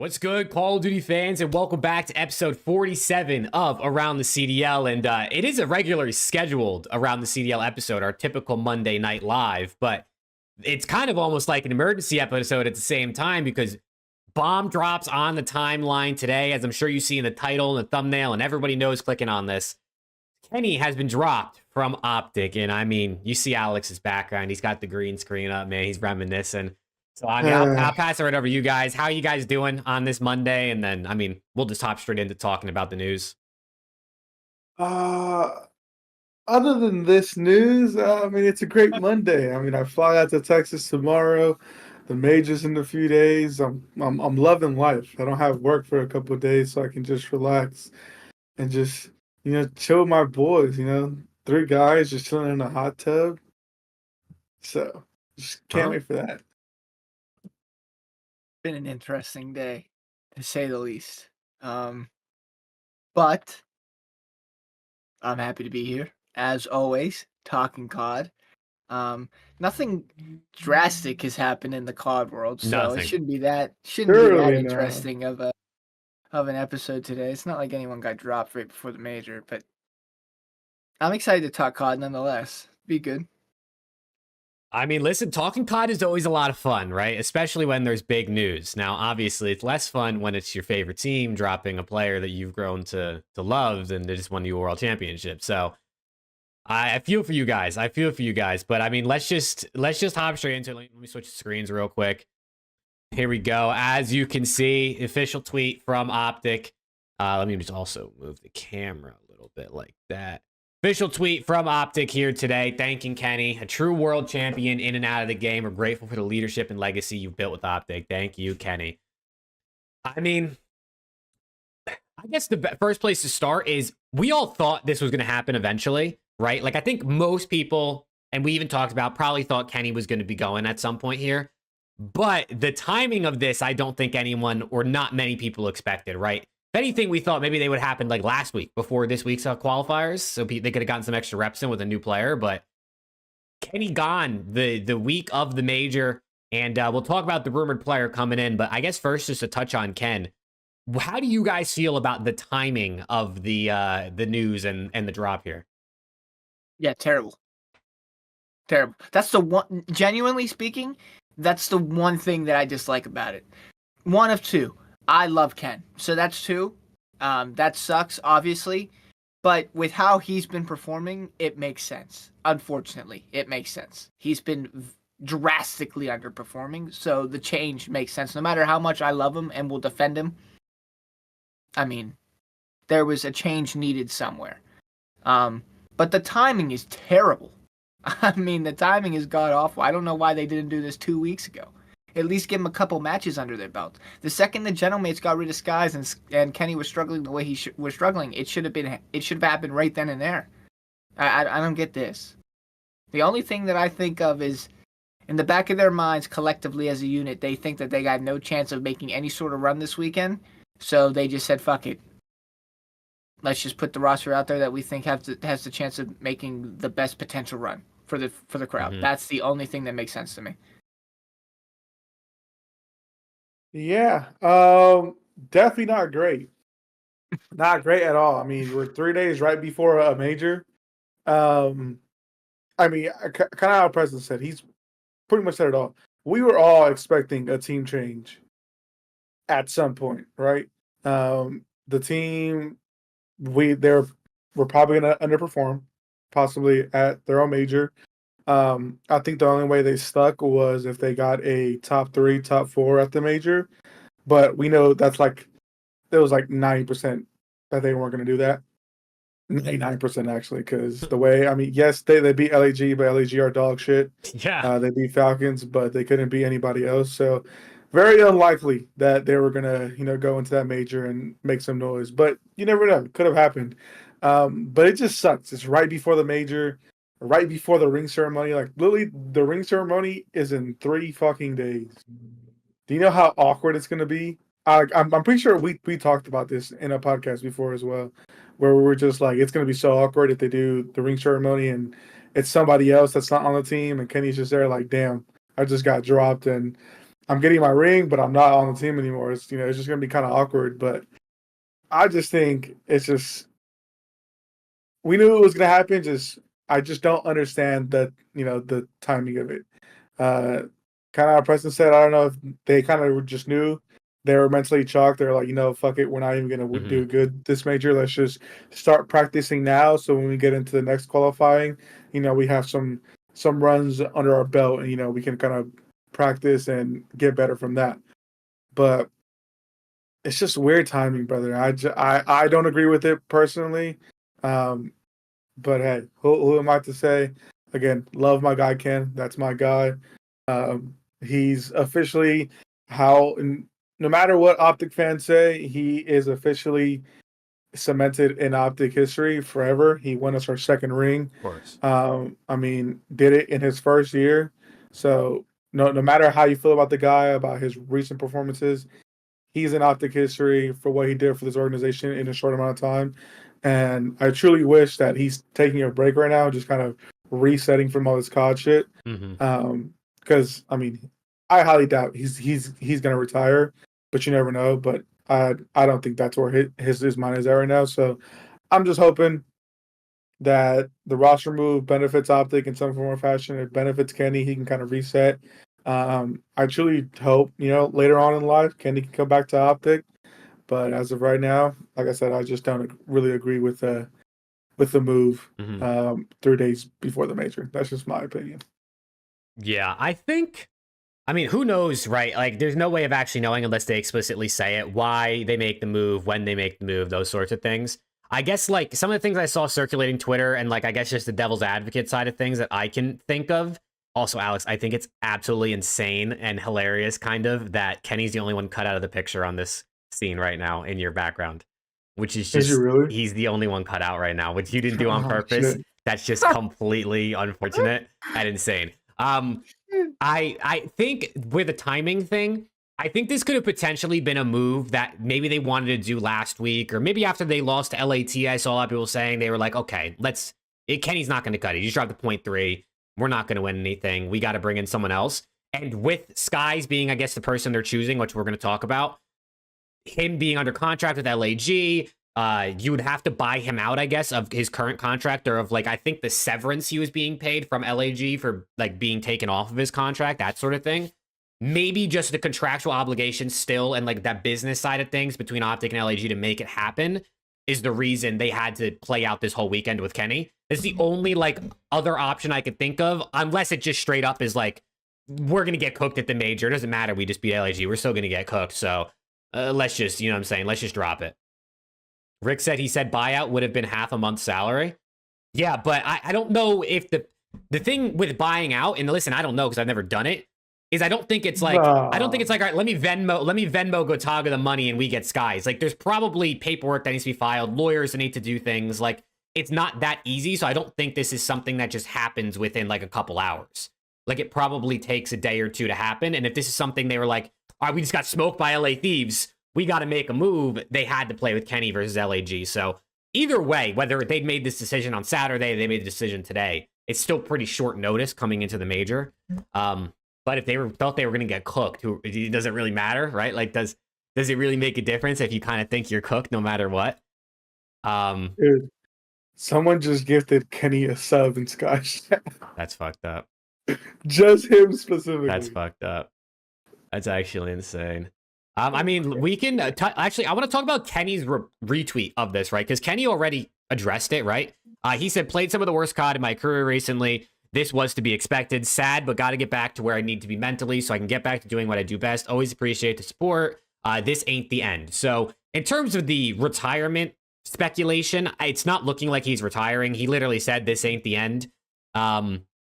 What's good, Call of Duty fans, and welcome back to episode 47 of Around the CDL. And it is a regularly scheduled Around the CDL episode, our typical Monday night live, but it's kind of almost like an emergency episode at the same time because bomb drops on the timeline today, as I'm sure you see in the title and the thumbnail, and everybody knows clicking on this. Kenny has been dropped from OpTic, and I mean, you see Alex's background. He's got the green screen up, man. He's reminiscing. So, I mean, I'll pass it right over to you guys. How are you guys doing on this Monday? And then, I mean, we'll just hop straight into talking about the news. Other than this news, I mean, it's a great Monday. I mean, I fly out to Texas tomorrow. The major's in a few days. I'm loving life. I don't have work for a couple of days, so I can just relax and just, chill with my boys. 3 guys just chilling in a hot tub. So, just can't wait for that. Been an interesting day, to say the least. But I'm happy to be here, as always, talking COD. Nothing drastic has happened in the COD world, so it shouldn't be that interesting of an episode today. It's not like anyone got dropped right before the major, but I'm excited to talk COD nonetheless. Be good. I mean, listen, talking COD is always a lot of fun, right? Especially when there's big news. Now, obviously, it's less fun when it's your favorite team dropping a player that you've grown to love and they just won the world championship. So I feel for you guys. But I mean, let's just hop straight into it. Let me switch screens real quick. Here we go. As you can see, official tweet from OpTic. Let me just also move the camera a little bit like that. Official tweet from OpTic here today, thanking Kenny, a true world champion in and out of the game. We're grateful for the leadership and legacy you've built with OpTic. Thank you, Kenny. I mean, I guess the first place to start is we all thought this was going to happen eventually, right? Like, I think most people, and we even talked about, probably thought Kenny was going to be going at some point here. But the timing of this, I don't think anyone or not many people expected, right? If anything, we thought maybe they would happen like last week before this week's qualifiers, so they could have gotten some extra reps in with a new player. But Kenny gone the week of the major, and we'll talk about the rumored player coming in. But I guess first, just to touch on Ken, how do you guys feel about the timing of the news and the drop here? Yeah, terrible. That's the one. Genuinely speaking, that's the one thing that I dislike about it. One of two. I love Ken, so that's 2. That sucks, obviously, but with how he's been performing, it makes sense. Unfortunately, it makes sense. He's been drastically underperforming, so the change makes sense. No matter how much I love him and will defend him, I mean, there was a change needed somewhere. But the timing is terrible. I mean, the timing is god-awful. I don't know why they didn't do this 2 weeks ago. At least give him a couple matches under their belt. The second the Gentlemates got rid of Skyz and Kenny was struggling the way he was struggling, it should have happened right then and there. I don't get this. The only thing that I think of is, in the back of their minds, collectively as a unit, they think that they got no chance of making any sort of run this weekend, so they just said, fuck it. Let's just put the roster out there that we think has the chance of making the best potential run for the crowd. Mm-hmm. That's the only thing that makes sense to me. Yeah, definitely not great. Not great at all. I mean, we're 3 days right before a major. I mean, kind of how Preston said, he's pretty much said it all. We were all expecting a team change at some point, right? The team, we're probably going to underperform, possibly at their own major. I think the only way they stuck was if they got a top 3, top 4 at the major. But we know that's there was 90% that they weren't going to do that. 99% actually, because the way, I mean, yes, they beat LAG, but LAG are dog shit. Yeah. They beat Falcons, but they couldn't beat anybody else. So very unlikely that they were going to, go into that major and make some noise. But you never know. It could have happened. But it just sucks. It's right before the major. Right before the ring ceremony, literally, the ring ceremony is in 3 fucking days. Do you know how awkward it's going to be? I'm pretty sure we talked about this in a podcast before as well, where we were just like, it's going to be so awkward if they do the ring ceremony and it's somebody else that's not on the team, and Kenny's just there like, damn, I just got dropped, and I'm getting my ring, but I'm not on the team anymore. It's it's just gonna be kind of awkward. But I just think it's just we knew it was gonna happen. Just I just don't understand the timing of it. Kind of how Preston said, I don't know if they kind of just knew they were mentally chalked. They're like, fuck it, we're not even gonna do good this major. Let's just start practicing now. So when we get into the next qualifying, we have some runs under our belt, and we can kind of practice and get better from that. But it's just weird timing, brother. I don't agree with it personally. But hey, who am I to say? Again, love my guy Ken. That's my guy. He's officially no matter what OpTic fans say, he is officially cemented in OpTic history forever. He won us our second ring. Of course. I mean, did it in his first year. So no matter how you feel about the guy, about his recent performances, he's in OpTic history for what he did for this organization in a short amount of time. And I truly wish that he's taking a break right now, just kind of resetting from all this COD shit. Because I mean, I highly doubt he's gonna retire, but you never know. But I don't think that's where his mind is at right now. So I'm just hoping that the roster move benefits OpTic in some form or fashion. It benefits Kenny. He can kind of reset. I truly hope later on in life Kenny can come back to OpTic. But as of right now, like I said, I just don't really agree with the move 3 days before the major. That's just my opinion. Yeah, I mean, who knows, right? Like, there's no way of actually knowing unless they explicitly say it, why they make the move, when they make the move, those sorts of things. I guess, like, some of the things I saw circulating Twitter and, like, I guess just the devil's advocate side of things that I can think of. Also, Alex, I think it's absolutely insane and hilarious, kind of, that Kenny's the only one cut out of the picture on this scene right now in your background, which is just, really? He's the only one cut out right now, which you didn't do on purpose. Shit. That's just completely unfortunate and insane. I think with the timing thing, I think this could have potentially been a move that maybe they wanted to do last week, or maybe after they lost to LAT. I saw a lot of people saying they were like, okay, Kenny's not going to cut it. He just dropped the 0.3. We're not going to win anything. We got to bring in someone else. And with Skyz being, I guess, the person they're choosing, which we're going to talk about, him being under contract with LAG, you would have to buy him out, I guess, of his current contract, or of, like, I think the severance he was being paid from LAG for, like, being taken off of his contract, that sort of thing. Maybe just the contractual obligations still, and, like, that business side of things between OpTic and LAG to make it happen is the reason they had to play out this whole weekend with Kenny. It's the only, like, other option I could think of, unless it just straight up is like, we're going to get cooked at the major. It doesn't matter. We just beat LAG. We're still going to get cooked. So let's just, you know what I'm saying? Let's just drop it. Rick said he said buyout would have been half a month's salary. Yeah, but I don't know if the thing with buying out, and listen, I don't know because I've never done it, is I don't think it's like, all right, let me Venmo Gotaga the money and we get Skyz. Like, there's probably paperwork that needs to be filed, lawyers that need to do things. Like, it's not that easy. So I don't think this is something that just happens within, like, a couple hours. Like, it probably takes a day or two to happen. And if this is something they were like, all right, we just got smoked by LA Thieves, we got to make a move, they had to play with Kenny versus LAG. So either way, whether they'd made this decision on Saturday, they made the decision today, it's still pretty short notice coming into the major. But if they thought they were going to get cooked, it doesn't really matter, right? Like, does it really make a difference if you kind of think you're cooked no matter what? Dude, someone just gifted Kenny a sub in Skyz. That's fucked up. Just him specifically. That's fucked up. That's actually insane. I mean, we can actually, I want to talk about Kenny's retweet of this, right? Because Kenny already addressed it, right? He said, played some of the worst COD in my career recently. This was to be expected. Sad, but got to get back to where I need to be mentally so I can get back to doing what I do best. Always appreciate the support. This ain't the end. So in terms of the retirement speculation, it's not looking like he's retiring. He literally said this ain't the end.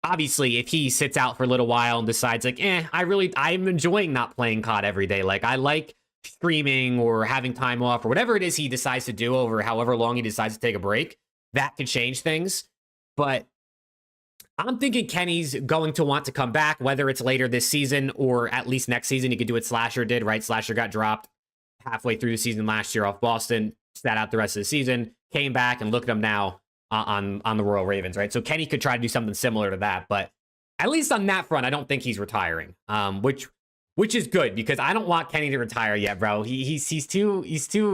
Obviously, if he sits out for a little while and decides, like, I'm enjoying not playing COD every day. Like, I like streaming or having time off or whatever it is he decides to do over however long he decides to take a break, that could change things. But I'm thinking Kenny's going to want to come back, whether it's later this season or at least next season. He could do what Slasher did, right? Slasher got dropped halfway through the season last year off Boston, sat out the rest of the season, came back, and look at him now on the Royal Ravens, right? So Kenny could try to do something similar to that, but at least on that front, I don't think he's retiring, which which is good because I don't want Kenny to retire yet, bro. He's too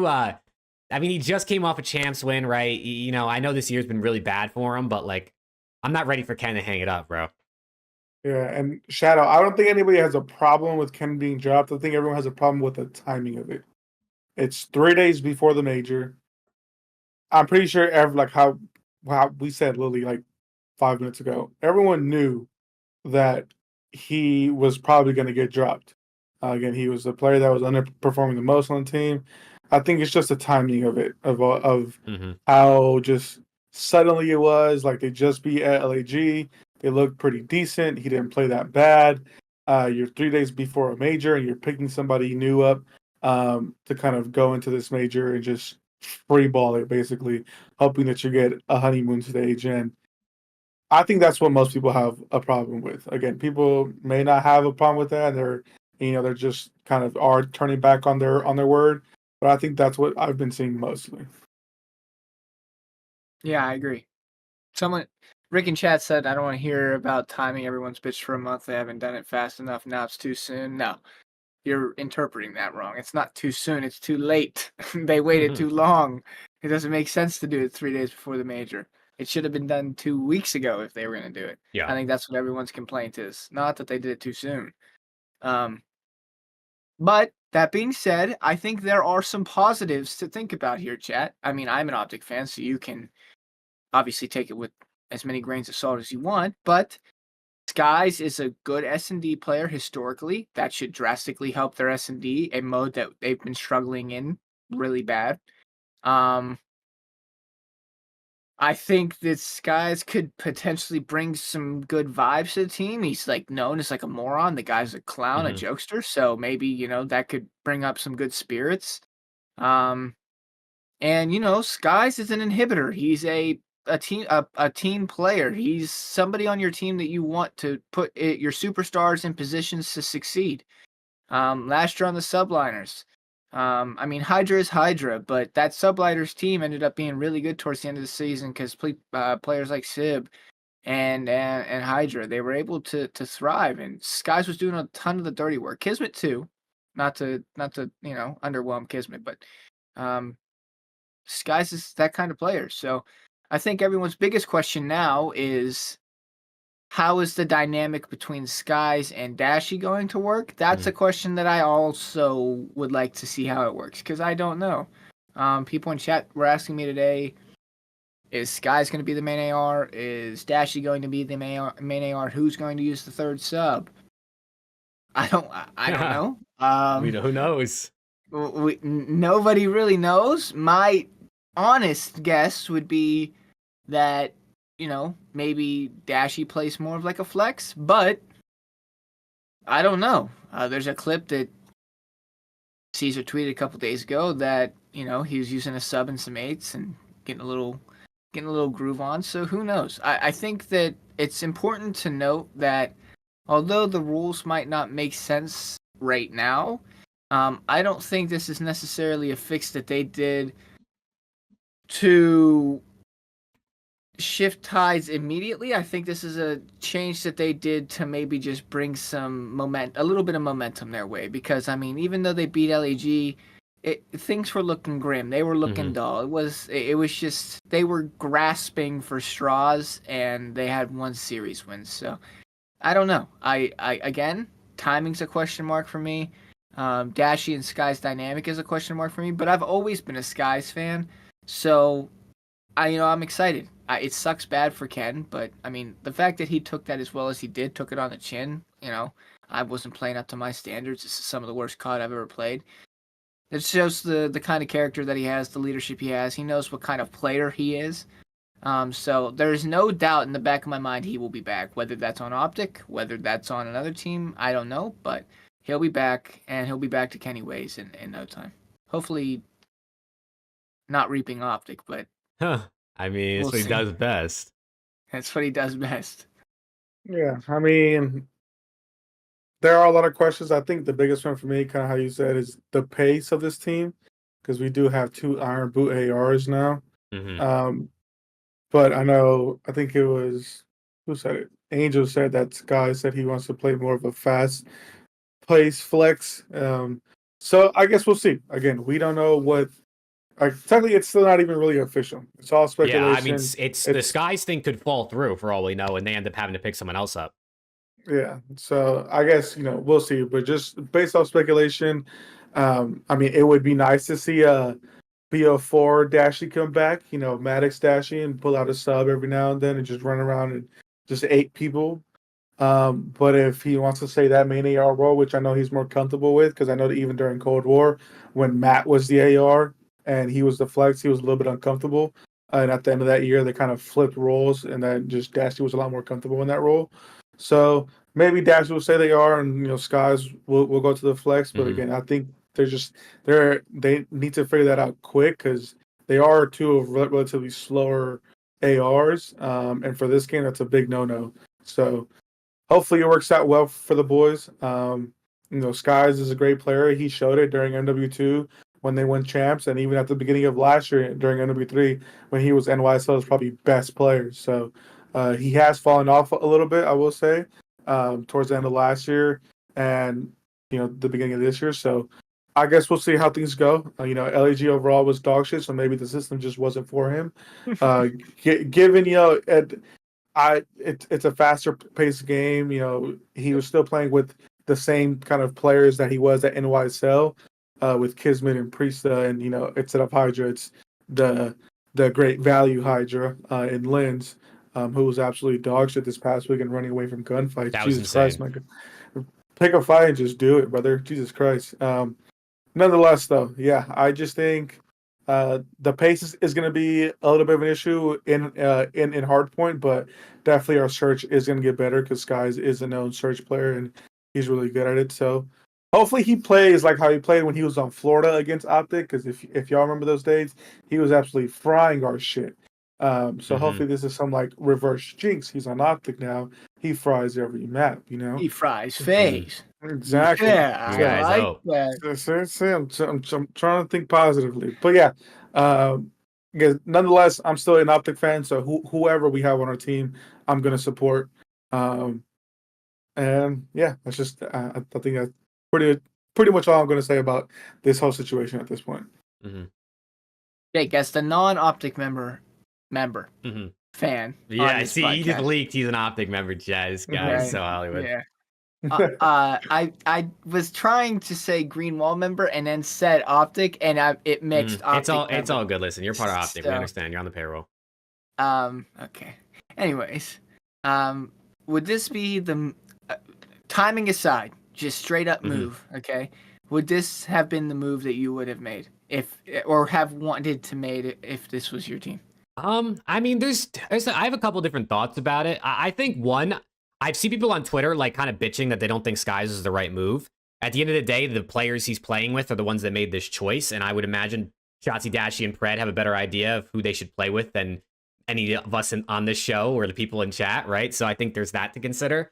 I mean, he just came off a champs win, right? You know, I know this year's been really bad for him, but like, I'm not ready for Ken to hang it up, bro. Yeah, and Shadow, I don't think anybody has a problem with Ken being dropped. I think everyone has a problem with the timing of it. It's 3 days before the major. I'm pretty sure like how we said Lily like 5 minutes ago. Everyone knew that he was probably going to get dropped. Again, he was the player that was underperforming the most on the team. I think it's just the timing of it, of how just suddenly it was. Like they just beat at LAG. They looked pretty decent. He didn't play that bad. You're 3 days before a major, and you're picking somebody new up to kind of go into this major and just free ball it, basically, hoping that you get a honeymoon stage. And I think that's what most people have a problem with. Again, people may not have a problem with that. They're just kind of are turning back on their word. But I think that's what I've been seeing mostly. Yeah, I agree. Rick in chat said, I don't want to hear about timing. Everyone's bitched for a month. They haven't done it fast enough. Now it's too soon. No, you're interpreting that wrong. It's not too soon. It's too late. They waited too long. It doesn't make sense to do it 3 days before the major. It should have been done 2 weeks ago if they were going to do it. Yeah. I think that's what everyone's complaint is. Not that they did it too soon. But that being said, I think there are some positives to think about here, chat. I mean, I'm an OpTic fan, so you can obviously take it with as many grains of salt as you want, but Skyz is a good S&D player historically. That should drastically help their S&D, a mode that they've been struggling in really bad. I think that Skyz could potentially bring some good vibes to the team. He's like known as like a moron. The guy's a clown, a jokester. So maybe, that could bring up some good spirits. And Skyz is an inhibitor. He's a team player. He's somebody on your team that you want to put your superstars in positions to succeed. Last year on the subliners. I mean, Hydra is Hydra, but that subliners team ended up being really good towards the end of the season because players like Sib and Hydra, they were able to thrive, and Skyz was doing a ton of the dirty work. Kismet too, not to underwhelm Kismet, but Skyz is that kind of player. So I think everyone's biggest question now is, how is the dynamic between Skyz and Dashy going to work? That's a question that I also would like to see how it works, because I don't know. People in chat were asking me today, is Skyz going to be the main AR? Is Dashy going to be the main AR? Who's going to use the third sub? I don't know. Who knows? Nobody really knows. My honest guess would be that maybe Dashy plays more of like a flex, but I don't know. There's a clip that Caesar tweeted a couple days ago that, he was using a sub and some 8s and getting a little groove on. So who knows? I think that it's important to note that although the rules might not make sense right now, I don't think this is necessarily a fix that they did to shift tides immediately. I think this is a change that they did to maybe just bring some a little bit of momentum their way, because I mean, even though they beat LAG, things were looking grim. They were looking dull. It was just they were grasping for straws, and they had one series win. So I don't know. I again, timing's a question mark for me. Dashy and Skyz dynamic is a question mark for me, but I've always been a Skyz fan, so I'm excited. It sucks bad for Ken, but I mean, the fact that he took that as well as he did, took it on the chin, I wasn't playing up to my standards. This is some of the worst COD I've ever played. It shows the kind of character that he has, the leadership he has. He knows what kind of player he is. So there's no doubt in the back of my mind he will be back, whether that's on OpTic, whether that's on another team, I don't know, but he'll be back, and he'll be back to Kenny ways in no time. Hopefully not reaping OpTic, but I mean, it's what he does best. That's what he does best. Yeah, I mean, there are a lot of questions. I think the biggest one for me, kind of how you said, is the pace of this team, because we do have 2 Iron Boot ARs now. But I think it was, who said it? Angel said that Sky said he wants to play more of a fast plays flex. So I guess we'll see. Again, we don't know what. Technically, it's still not even really official. It's all speculation. Yeah, I mean, it's the Skyz thing could fall through for all we know, and they end up having to pick someone else up. Yeah, so I guess we'll see. But just based off speculation, I mean, it would be nice to see a BO4 Dashy come back. Maddox Dashy and pull out a sub every now and then and just run around and just 8 people. But if he wants to say that main AR role, which I know he's more comfortable with, because I know that even during Cold War, when Matt was the AR and he was the flex, he was a little bit uncomfortable. And at the end of that year, they kind of flipped roles, and then just Dashy was a lot more comfortable in that role. So maybe Dashy will say they are, and Skyz will go to the flex. But again, I think they need to figure that out quick, because they are 2 of relatively slower ARs. And for this game, that's a big no-no. So hopefully it works out well for the boys. Skyz is a great player. He showed it during MW2 when they won champs, and even at the beginning of last year during MW3 when he was NYSL's probably best player. So he has fallen off a little bit, I will say, towards the end of last year and the beginning of this year. So I guess we'll see how things go. LAG overall was dog shit, so maybe the system just wasn't for him. Given it's a faster paced game. He was still playing with the same kind of players that he was at NYSL, with Kismet and Priesta, and instead of Hydra, it's the great value Hydra in Lens, who was absolutely dog shit this past week and running away from gunfights. That was Jesus insane. Christ, man. Pick a fight and just do it, brother. Jesus Christ. Nonetheless, though, yeah, I just think the pace is going to be a little bit of an issue in Hardpoint, but definitely our search is going to get better, because Skyz is a known search player and he's really good at it. So hopefully he plays like how he played when he was on Florida against OpTic, because if y'all remember those days, he was absolutely frying our shit. So hopefully this is some like reverse jinx. He's on OpTic now. He fries every map, He fries FAZE. Exactly. Yeah, You guys I hope. like that. I'm trying to think positively, but yeah. Nonetheless, I'm still an OpTic fan, so whoever we have on our team, I'm gonna support. And yeah, that's just I think that's pretty much all I'm gonna say about this whole situation at this point. Jake, as the non-OpTic member fan. Yeah, on I this see. He just podcast. leaked. He's an OpTic member, Chad. This guy is so Hollywood. Yeah. I was trying to say Green Wall member and then said OpTic, and it mixed. OpTic It's all good. Listen, you're part of OpTic. So, we understand. You're on the payroll. Okay. Anyways, would this be the timing aside, just straight up move? Okay. Would this have been the move that you would have made or have wanted to made if this was your team? I mean, I have a couple different thoughts about it. I think one, I've seen people on Twitter like kind of bitching that they don't think Skyz is the right move. At the end of the day, the players he's playing with are the ones that made this choice, and I would imagine Shotzi, Dashy, and Pred have a better idea of who they should play with than any of us on this show or the people in chat, right? So I think there's that to consider.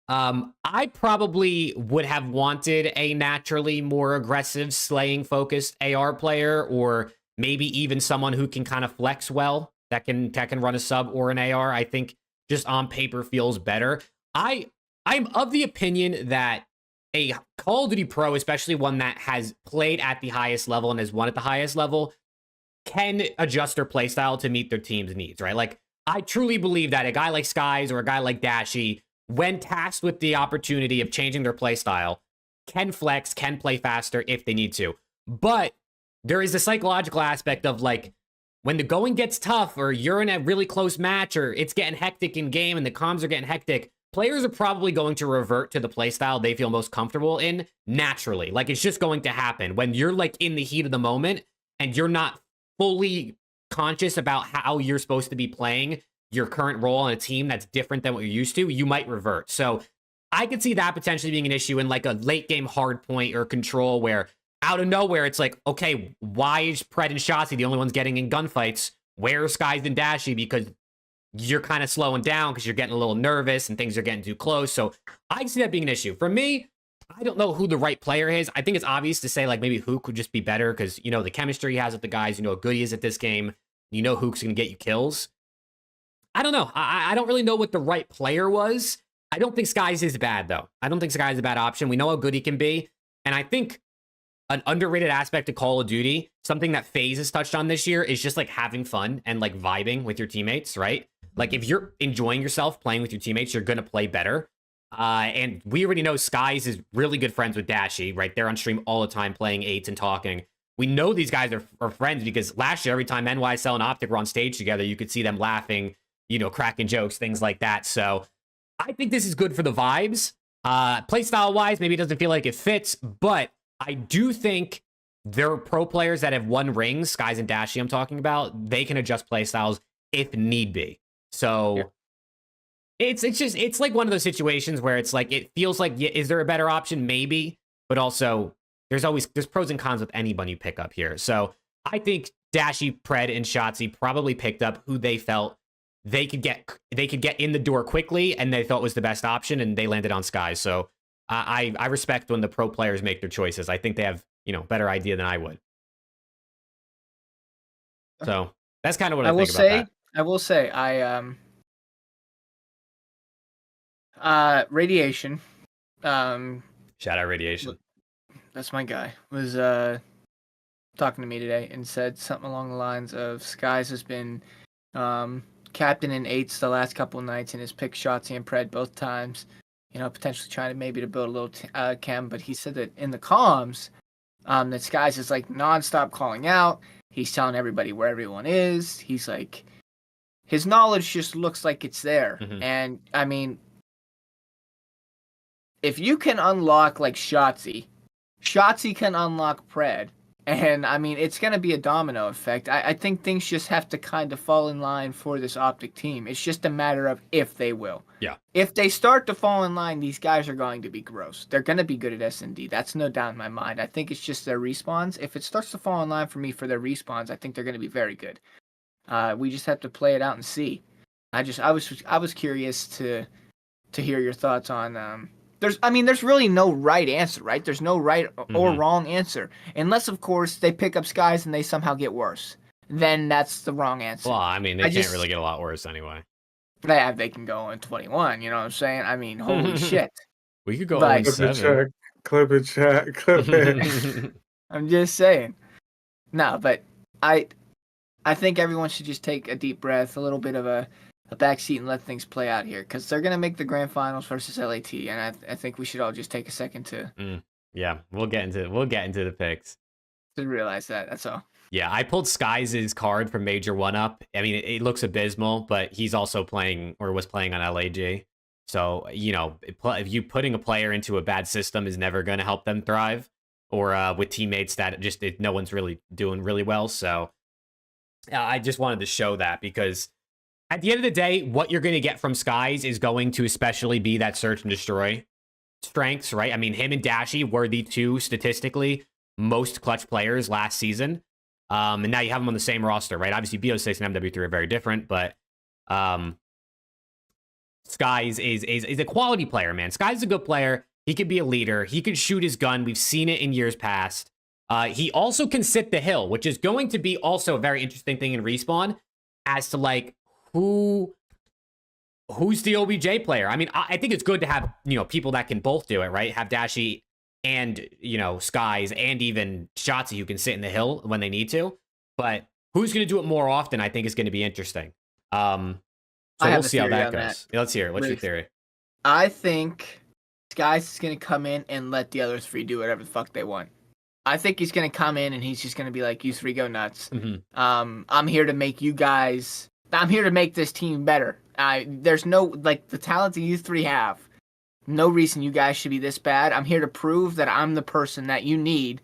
I probably would have wanted a naturally more aggressive, slaying-focused AR player, or maybe even someone who can kind of flex well, that can run a sub or an AR. I think just on paper feels better. I'm of the opinion that a Call of Duty Pro, especially one that has played at the highest level and has won at the highest level, can adjust their playstyle to meet their team's needs, right? Like, I truly believe that a guy like Skyz or a guy like Dashy, when tasked with the opportunity of changing their playstyle, can flex, can play faster if they need to. But there is a psychological aspect of, like, when the going gets tough, or you're in a really close match, or it's getting hectic in game and the comms are getting hectic, players are probably going to revert to the playstyle they feel most comfortable in naturally. Like, it's just going to happen. When you're, like, in the heat of the moment and you're not fully conscious about how you're supposed to be playing your current role on a team that's different than what you're used to, you might revert. So I could see that potentially being an issue in like a late game hard point or control, where out of nowhere it's like, okay, why is Pred and Shotzi the only ones getting in gunfights? Where's Skyz and Dashy? Because you're kind of slowing down because you're getting a little nervous and things are getting too close. So I can see that being an issue. For me, I don't know who the right player is. I think it's obvious to say like maybe Hook would just be better because, you know, the chemistry he has with the guys, you know how good he is at this game. You know Hook's going to get you kills. I don't know. I don't really know what the right player was. I don't think Skyz is bad, though. I don't think Skyz is a bad option. We know how good he can be. And I think an underrated aspect of Call of Duty, something that FaZe has touched on this year, is just like having fun and like vibing with your teammates, right? Like if you're enjoying yourself playing with your teammates, you're going to play better. And we already know Skyz is really good friends with Dashy, right? They're on stream all the time playing 8s and talking. We know these guys are friends because last year, every time NYSL and OpTic were on stage together, you could see them laughing, you know, cracking jokes, things like that. So I think this is good for the vibes. Playstyle wise, maybe it doesn't feel like it fits, but I do think there are pro players that have won rings, Skyz and Dashy I'm talking about. They can adjust playstyles if need be. So yeah. It's like one of those situations where it's like, it feels like, is there a better option? Maybe, but also there's pros and cons with anyone you pick up here. So I think Dashy, Pred, and Shotzzy probably picked up who they felt they could get in the door quickly, and they thought was the best option, and they landed on Skyz. So I respect when the pro players make their choices. I think they have, you know, better idea than I would. So that's kind of what I think about that. I will say, Radiation. Shout out Radiation. That's my guy. Was talking to me today and said something along the lines of Skyz has been captain in 8s the last couple of nights and has picked Shotzzy and Pred both times. You know, potentially trying to build a little chem, but he said that in the comms, that Skyz is like nonstop calling out. He's telling everybody where everyone is. He's like, his knowledge just looks like it's there. Mm-hmm. And I mean, if you can unlock like Shotzzy can unlock Pred. And I mean, it's going to be a domino effect. I think things just have to kind of fall in line for this OpTic team. It's just a matter of if they will. Yeah. If they start to fall in line, these guys are going to be gross. They're going to be good at S&D. That's no doubt in my mind. I think it's just their respawns. If it starts to fall in line for me for their respawns, I think they're going to be very good. We just have to play it out and see. I was curious to hear your thoughts on. There's really no right answer, right? There's no right or wrong answer. Unless, of course, they pick up Skyz and they somehow get worse. Then that's the wrong answer. Well, I mean, they can't really get a lot worse anyway. They can go in 21, you know what I'm saying? I mean, holy shit. We could go like, in 7. Clip it. I'm just saying. No, but I think everyone should just take a deep breath, a little bit of a backseat, and let things play out here, because they're going to make the grand finals versus LAT, and I think we should all just take a second to yeah, we'll get into the picks to realize that. That's all. Yeah, I pulled Skyz's card from Major 1-Up. I mean, it looks abysmal, but he's also playing, or was playing, on LAG. So, you know, if you putting a player into a bad system is never going to help them thrive, or with teammates that just no one's really doing really well. So I just wanted to show that, because at the end of the day, what you're going to get from Skyz is going to especially be that search and destroy strengths, right? I mean, him and Dashy were the two statistically most clutch players last season. And now you have them on the same roster, right? Obviously, BO6 and MW3 are very different, but Skyz is a quality player, man. Skyz is a good player. He could be a leader. He could shoot his gun. We've seen it in years past. He also can sit the hill, which is going to be also a very interesting thing in Respawn as to, like, who's the OBJ player. I mean, I think it's good to have, you know, people that can both do it, right? Have Dashy and, you know, Skyz and even Shotzzy who can sit in the hill when they need to. But who's going to do it more often, I think, is going to be interesting. So we'll see how that goes. Yeah, let's hear it. What's your theory? I think Skyz is going to come in and let the other three do whatever the fuck they want. I think he's going to come in and he's just going to be like, you three go nuts. Mm-hmm. I'm here to make you guys... I'm here to make this team better. There's no, like, the talent that you three have. No reason you guys should be this bad. I'm here to prove that I'm the person that you need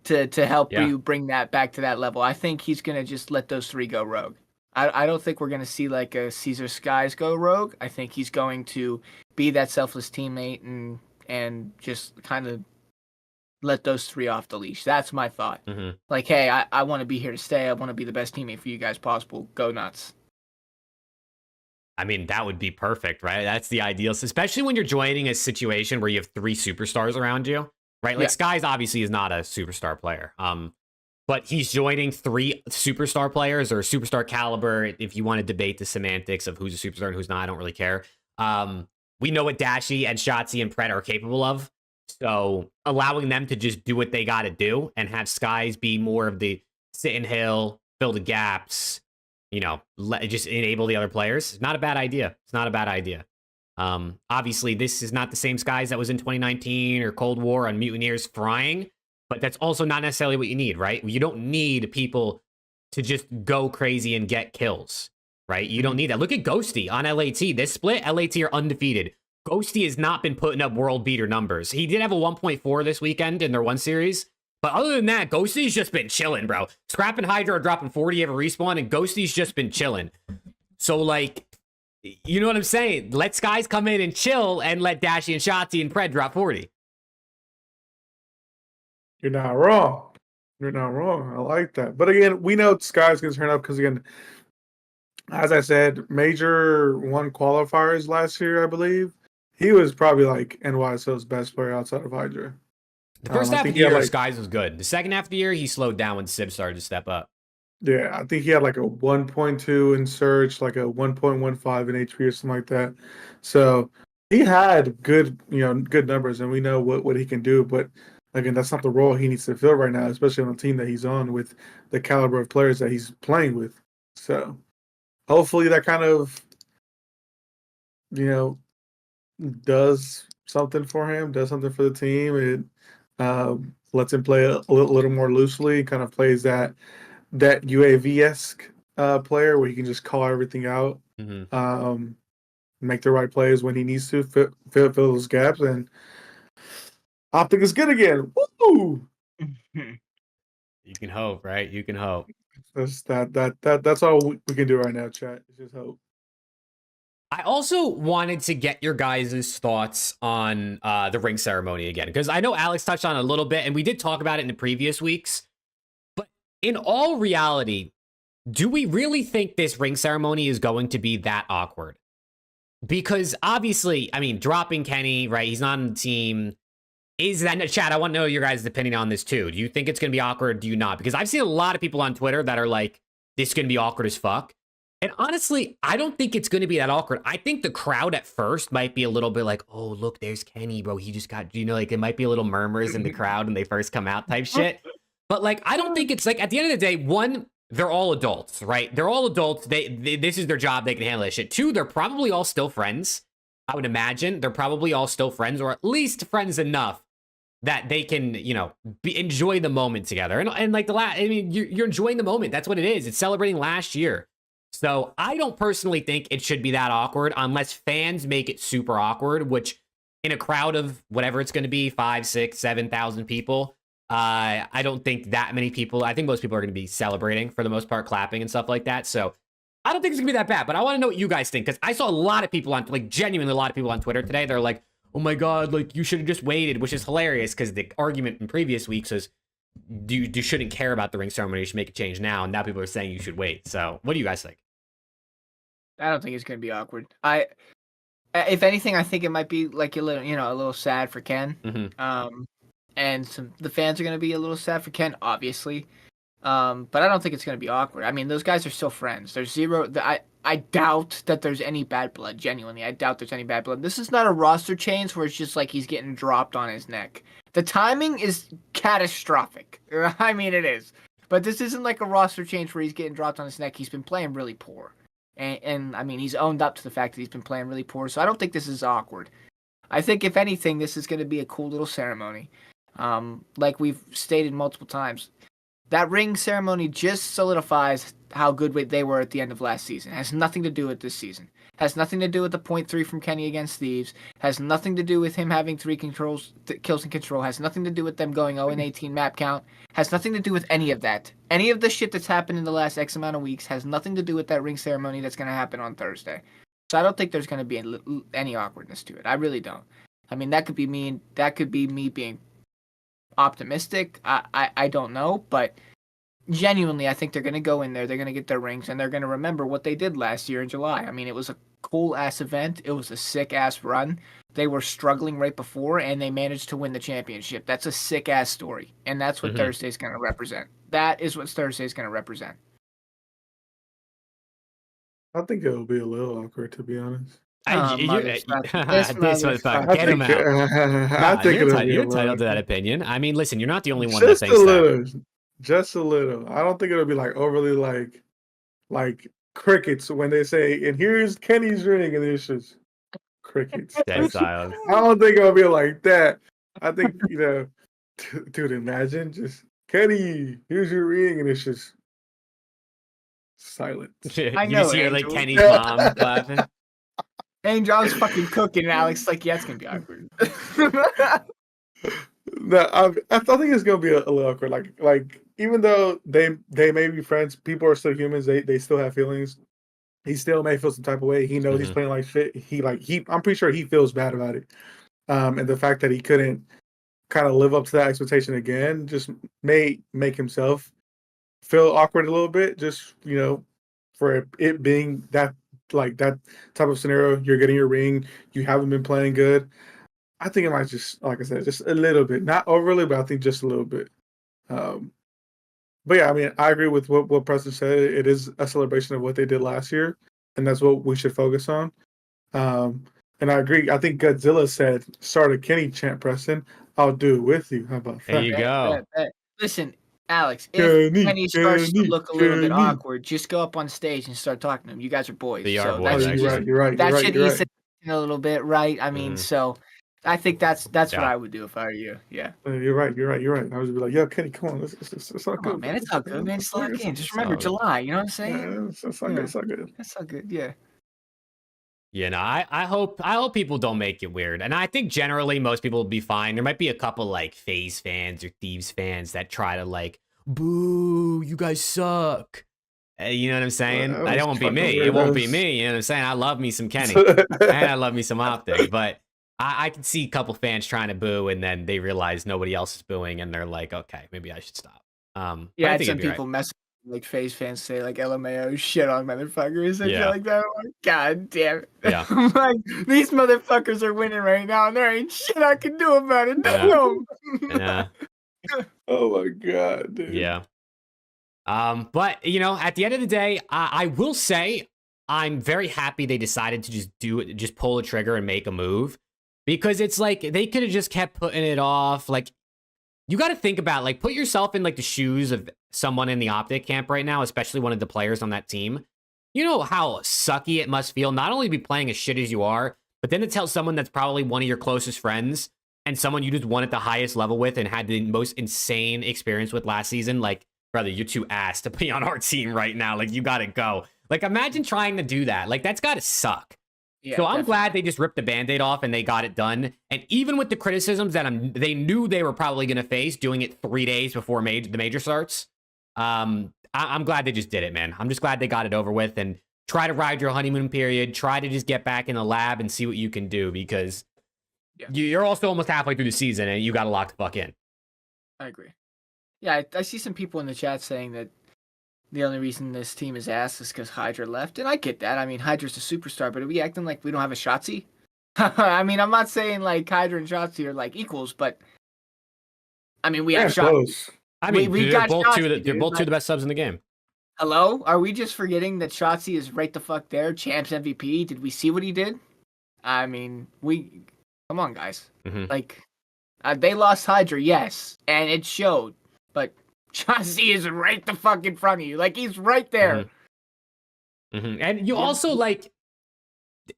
to help you bring that back to that level. I think he's going to just let those three go rogue. I don't think we're going to see, like, a Caesar Skyz go rogue. I think he's going to be that selfless teammate and just kind of let those three off the leash. That's my thought. Mm-hmm. Like, hey, I want to be here to stay. I want to be the best teammate for you guys possible. Go nuts. I mean, that would be perfect, right? That's the ideal, especially when you're joining a situation where you have 3 superstars around you, right? Like, Skyz obviously is not a superstar player, but he's joining 3 superstar players or superstar caliber. If you want to debate the semantics of who's a superstar and who's not, I don't really care. we know what Dashy and Shotzi and Pred are capable of. So allowing them to just do what they got to do and have Skyz be more of the sit and hill, fill the gaps, you know, just enable the other players. It's not a bad idea. It's not a bad idea. Obviously, this is not the same Skyz that was in 2019 or Cold War on Mutineers frying, but that's also not necessarily what you need, right? You don't need people to just go crazy and get kills, right? You don't need that. Look at Ghosty on LAT. This split, LAT are undefeated. Ghosty has not been putting up world beater numbers. He did have a 1.4 this weekend in their one series. But other than that, Ghosty's just been chilling, bro. Scrap and Hydra are dropping 40 every respawn, and Ghosty's just been chilling. So, like, you know what I'm saying? Let Skyz come in and chill and let Dashy and Shotzi and Pred drop 40. You're not wrong. You're not wrong. I like that. But again, we know Skyz can turn up because, again, as I said, Major won qualifiers last year, I believe. He was probably like NYSL's best player outside of Hydra. The first half of the year, Skyz was good. The second half of the year, he slowed down when Sib started to step up. Yeah, I think he had like a 1.2 in search, like a 1.15 in HP or something like that. So he had good, good numbers, and we know what he can do. But again, that's not the role he needs to fill right now, especially on the team that he's on with the caliber of players that he's playing with. So hopefully that kind of, does something for him, does something for the team. It lets him play a little more loosely, kind of plays that UAV-esque player where he can just call everything out, make the right plays when he needs to, fill those gaps, and OpTic is good again. Woo! You can hope, right? You can hope. That's all we can do right now, chat. Just hope. I also wanted to get your guys' thoughts on the ring ceremony again, because I know Alex touched on it a little bit, and we did talk about it in the previous weeks. But in all reality, do we really think this ring ceremony is going to be that awkward? Because obviously, I mean, dropping Kenny, right? He's not on the team. Is that, chat, I want to know your guys' opinion on this too. Do you think it's going to be awkward? Do you not? Because I've seen a lot of people on Twitter that are like, this is going to be awkward as fuck. And honestly, I don't think it's going to be that awkward. I think the crowd at first might be a little bit like, oh, look, there's Kenny, bro. He just got, like, it might be a little murmurs in the crowd when they first come out type shit. But, like, I don't think it's like, at the end of the day, one, they're all adults, right? They're all adults. This is their job. They can handle that shit. Two, they're probably all still friends. I would imagine they're probably all still friends, or at least friends enough that they can, enjoy the moment together. And like you're enjoying the moment. That's what it is. It's celebrating last year. So I don't personally think it should be that awkward unless fans make it super awkward, which in a crowd of whatever it's going to be, 5, 6, 7,000 people, I don't think that many people, I think most people are going to be celebrating for the most part, clapping and stuff like that. So I don't think it's going to be that bad, but I want to know what you guys think, because I saw a lot of people genuinely a lot of people on Twitter today. They're like, oh my God, you should have just waited, which is hilarious because the argument in previous weeks is you shouldn't care about the ring ceremony. You should make a change now. And now people are saying you should wait. So what do you guys think? I don't think it's going to be awkward. If anything, I think it might be a little sad for Ken. And the fans are going to be a little sad for Ken, obviously. But I don't think it's going to be awkward. I mean, those guys are still friends. There's zero. I doubt that there's any bad blood. Genuinely, I doubt there's any bad blood. This is not a roster change where it's just like he's getting dropped on his neck. The timing is catastrophic. I mean, it is. But this isn't like a roster change where he's getting dropped on his neck. He's been playing really poor. And I mean, he's owned up to the fact that he's been playing really poor. So I don't think this is awkward. I think, if anything, this is going to be a cool little ceremony. Like we've stated multiple times, that ring ceremony just solidifies how good they were at the end of last season. It has nothing to do with this season. It has nothing to do with the 0.3 from Kenny against Thieves. It has nothing to do with him having 3 kills in control. It has nothing to do with them going 0-18 map count. It has nothing to do with any of that. Any of the shit that's happened in the last X amount of weeks has nothing to do with that ring ceremony that's going to happen on Thursday. So I don't think there's going to be any awkwardness to it. I really don't. I mean, that could be me. That could be me being optimistic. I don't know, but genuinely, I think they're going to go in there, they're going to get their rings, and they're going to remember what they did last year in July. I mean, it was a cool-ass event. It was a sick-ass run. They were struggling right before, and they managed to win the championship. That's a sick-ass story, and that's what Thursday's going to represent. That is what Thursday's going to represent. I think it will be a little awkward, to be honest. Oh, You, motherfucker. this motherfucker, I get him think out. I think it'll be You're a entitled to that little, opinion. I mean, listen, you're not the only one that just a thinks that. little, just a little. I don't think it'll be like overly like crickets when they say, and here's Kenny's ring, and it's just crickets. Dead Like, silence. I don't think it'll be like that. I think, dude, imagine just Kenny, here's your ring, and it's just silent. You I know, just hear like Angel. Kenny's mom clapping. Angel, I was fucking cooking, and Alex like, yeah, it's gonna be awkward. No, I think it's gonna be a little awkward. Like even though they may be friends, people are still humans. They still have feelings. He still may feel some type of way. He knows he's playing like shit. I'm pretty sure he feels bad about it. And the fact that he couldn't kind of live up to that expectation again just may make himself feel awkward a little bit. Just for it being that that type of scenario, you're getting your ring. You haven't been playing good. I think it might just, like I said, just a little bit, not overly, but I think just a little bit. But yeah, I mean, I agree with what Preston said. It is a celebration of what they did last year, and that's what we should focus on. And I agree. I think Godzilla said, "Start a Kenny chant, Preston. I'll do it with you." How about that? There you go. Listen, Alex, if Kenny starts to look a little bit awkward, just go up on stage and start talking to him. You guys are boys. They are so boys, You're right. That should ease it a little bit, right? I mean, so I think that's what I would do if I were you. Yeah. You're right. I was like, "Yo, Kenny, come on, it's all Come good, on, man. It's all good, man. Just lock in. Just remember all good. July. You know what I'm saying? Yeah, it's all good. It's all good. That's all good. Yeah. I hope people don't make it weird. And I think generally most people will be fine. There might be a couple like FaZe fans or Thieves fans that try to like, boo, you guys suck. You know what I'm saying? That won't be me. It won't be me. You know what I'm saying? I love me some Kenny. And I love me some OpTic. But I can see a couple fans trying to boo and then they realize nobody else is booing and they're like, okay, maybe I should stop. Yeah, I had some people mess like FaZe fans say like LMAO shit on motherfuckers and shit like that. I'm like, God damn it. Yeah. I'm like, these motherfuckers are winning right now and there ain't shit I can do about it. Damn. Yeah. Oh my God, dude. Yeah. But at the end of the day, I will say I'm very happy they decided to just pull a trigger and make a move, because it's like they could have just kept putting it off. Like, you got to think about, like, put yourself in like the shoes of someone in the OpTic camp right now, especially one of the players on that team. You know how sucky it must feel not only to be playing as shit as you are, but then to tell someone that's probably one of your closest friends and someone you just won at the highest level with and had the most insane experience with last season, like, brother, you're too ass to be on our team right now. Like, you got to go. Like, imagine trying to do that. Like, that's got to suck. Yeah, so I'm glad they just ripped the Band-Aid off and they got it done. And even with the criticisms that they knew they were probably going to face, doing it 3 days before the major starts, I'm glad they just did it, man. I'm just glad they got it over with and try to ride your honeymoon period. Try to just get back in the lab and see what you can do, because you're also almost halfway through the season and you got to lock the fuck in. I agree. Yeah, I see some people in the chat saying that the only reason this team is ass is because Hydra left, and I get that. I mean, Hydra's a superstar, but are we acting like we don't have a Shotzi? I mean, I'm not saying like Hydra and Shotzi are like equals, but I mean, we have Shotzi. I mean, they're both two of the best subs in the game. Hello? Are we just forgetting that Shotzi is right the fuck there? Champs MVP. Did we see what he did? I mean, come on, guys. Mm-hmm. Like, they lost Hydra, yes, and it showed, but Shotzi is right the fuck in front of you. Like, he's right there. Mm-hmm. Mm-hmm. And you also, like,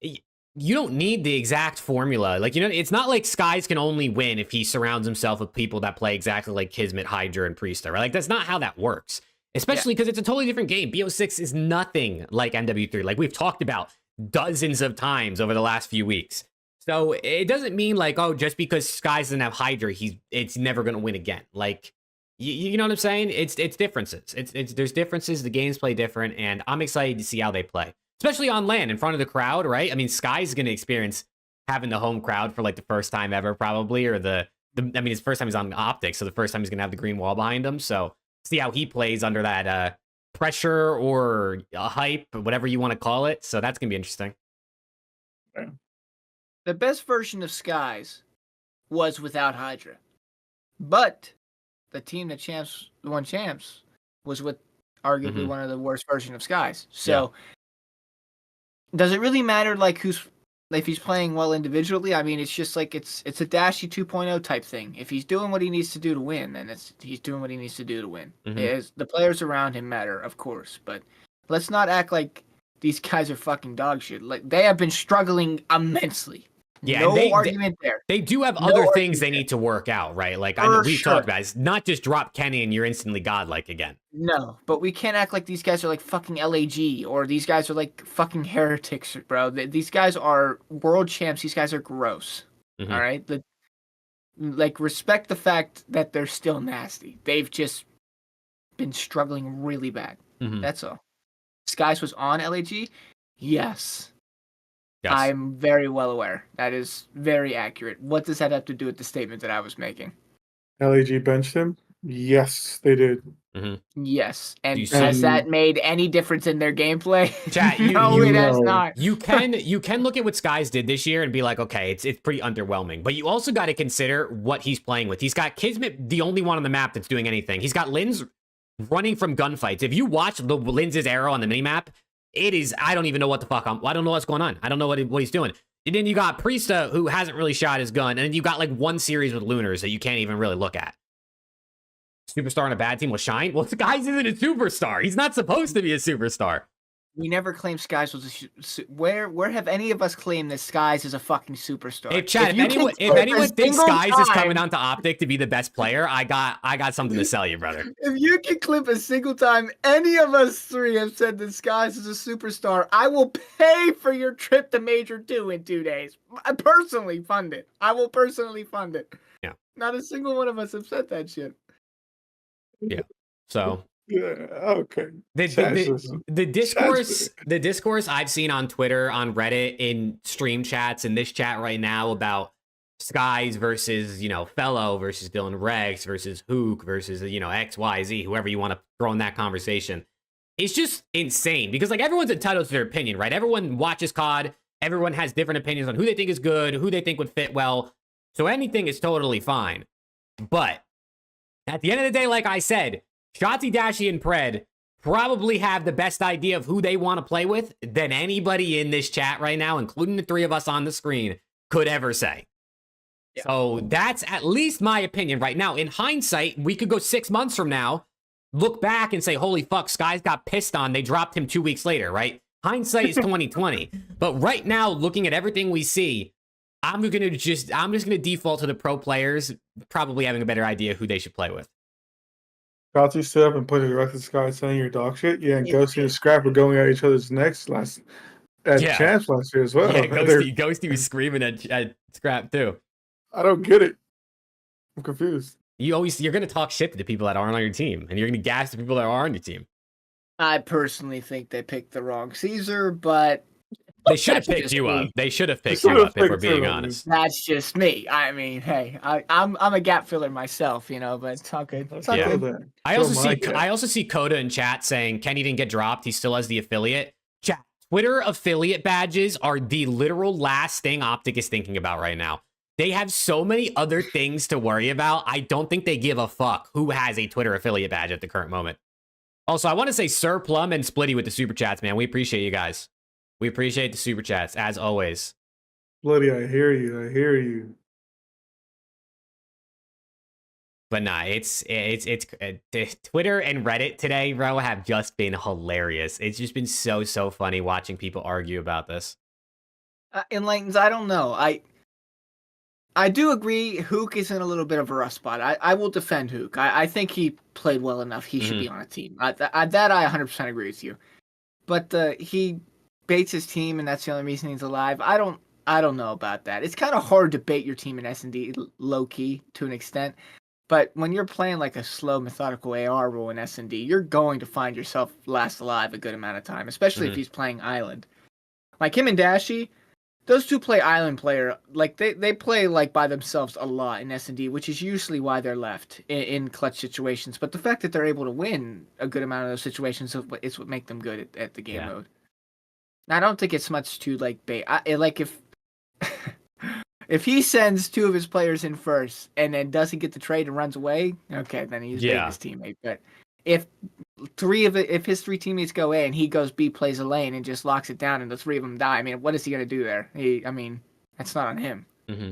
you don't need the exact formula. Like, it's not like Skyz can only win if he surrounds himself with people that play exactly like Kismet, Hydra, and Priesta, right? Like, that's not how that works. Especially because it's a totally different game. BO6 is nothing like MW3. Like, we've talked about dozens of times over the last few weeks. So it doesn't mean like, oh, just because Skyz doesn't have Hydra, it's never going to win again. Like, you know what I'm saying? It's differences. There's differences. The games play different, and I'm excited to see how they play, especially on LAN in front of the crowd, right? I mean, Skyz is going to experience having the home crowd for like the first time ever, probably, or I mean, it's the first time he's on OpTic, so the first time he's going to have the green wall behind him. So see how he plays under that pressure or hype, whatever you want to call it. So that's going to be interesting. The best version of Skyz was without Hydra, but the team that won champs was with arguably one of the worst version of Skyz. So does it really matter like who's if he's playing well individually, I mean, it's just like it's a Dashy 2.0 type thing. If he's doing what he needs to do to win, then he's doing what he needs to do to win. The players around him matter, of course, but let's not act like these guys are fucking dog shit. Like, they have been struggling immensely. Yeah, no argument there. They do have other things they need to work out, right? Like, I know we've talked about it. It's not just drop Kenny and you're instantly godlike again. No, but we can't act like these guys are like fucking LAG or these guys are like fucking heretics, bro. These guys are world champs. These guys are gross. All right? Like, respect the fact that they're still nasty. They've just been struggling really bad. That's all. Skyz was on LAG? Yes. I'm very well aware. That is very accurate. What does that have to do with the statement that I was making? LAG benched him? Yes, they did. Yes. And has that made any difference in their gameplay? Chat, No, it has not. You can look at what Skyz did this year and be like, okay, it's pretty underwhelming. But you also got to consider what he's playing with. He's got Kismet, the only one on the map that's doing anything. He's got Linz running from gunfights. If you watch the Linz's arrow on the minimap, it is, I don't even know what the fuck I don't know what's going on. I don't know what he's doing. And then you got Priesta, who hasn't really shot his gun. And then you got like one series with Lunars that you can't even really look at. Superstar on a bad team will shine? Well, Skyz isn't a superstar. He's not supposed to be a superstar. We never claimed Skyz was a where have any of us claimed that Skyz is a fucking superstar? If anyone thinks Skyz is coming onto OpTic to be the best player, I got something to sell you, brother. If you can clip a single time any of us three have said that Skyz is a superstar, I will pay for your trip to Major 2 in 2 days. I personally fund it. I will personally fund it. Yeah. Not a single one of us have said that shit. Yeah. So yeah, okay. The discourse I've seen on Twitter, on Reddit, in stream chats, in this chat right now about Skyz versus, Fellow versus Dylan Rex versus HAVOK versus, XYZ, whoever you want to throw in that conversation. It's just insane because, like, everyone's entitled to their opinion, right? Everyone watches COD. Everyone has different opinions on who they think is good, who they think would fit well. So anything is totally fine. But at the end of the day, like I said, Shotzi, Dashy, and Pred probably have the best idea of who they want to play with than anybody in this chat right now, including the three of us on the screen, could ever say. Yeah. So that's at least my opinion right now. In hindsight, we could go 6 months from now, look back and say, holy fuck, Skyz got pissed on. They dropped him 2 weeks later, right? Hindsight is 2020. But right now, looking at everything we see, I'm just gonna default to the pro players probably having a better idea who they should play with. Shotzi stood up and put it directly to Skyz saying you're dog shit. Yeah, and Ghosty and Scrap were going at each other's necks champs last year as well. Yeah, Ghosty was screaming at Scrap too. I don't get it. I'm confused. You're gonna talk shit to the people that aren't on your team, and you're gonna gas the people that are on your team. I personally think they picked the wrong Caesar, but they should have picked you up. They should have picked you up, if we're being honest. That's just me. I mean, hey, I'm a gap filler myself, but it's all good. It's all good. I also see Coda in chat saying Kenny didn't get dropped. He still has the affiliate. Chat. Twitter affiliate badges are the literal last thing OpTic is thinking about right now. They have so many other things to worry about. I don't think they give a fuck who has a Twitter affiliate badge at the current moment. Also, I want to say Sir Plum and Splitty with the super chats, man. We appreciate you guys. We appreciate the super chats, as always. Bloody, I hear you. But nah, it's Twitter and Reddit today, bro, have just been hilarious. It's just been so funny watching people argue about this. Enlightens, I don't know. I do agree HAVOK is in a little bit of a rough spot. I will defend HAVOK. I think he played well enough. He should be on a team. That I 100% agree with you. But he baits his team, and that's the only reason he's alive. I don't know about that. It's kind of hard to bait your team in S&D low-key to an extent. But when you're playing like a slow, methodical AR role in S&D, you're going to find yourself last alive a good amount of time, especially if he's playing Island. Like him and Dashy, those two play Island player. Like they play like by themselves a lot in S&D, which is usually why they're left in clutch situations. But the fact that they're able to win a good amount of those situations is what make them good at the game mode. I don't think it's much to like bait. Like if he sends two of his players in first and then doesn't get the trade and runs away, okay, then he's baiting his teammate. But if if his 3 teammates go A and he goes B, plays a lane and just locks it down and the 3 of them die, I mean, what is he gonna do there? I mean, that's not on him. Mm-hmm.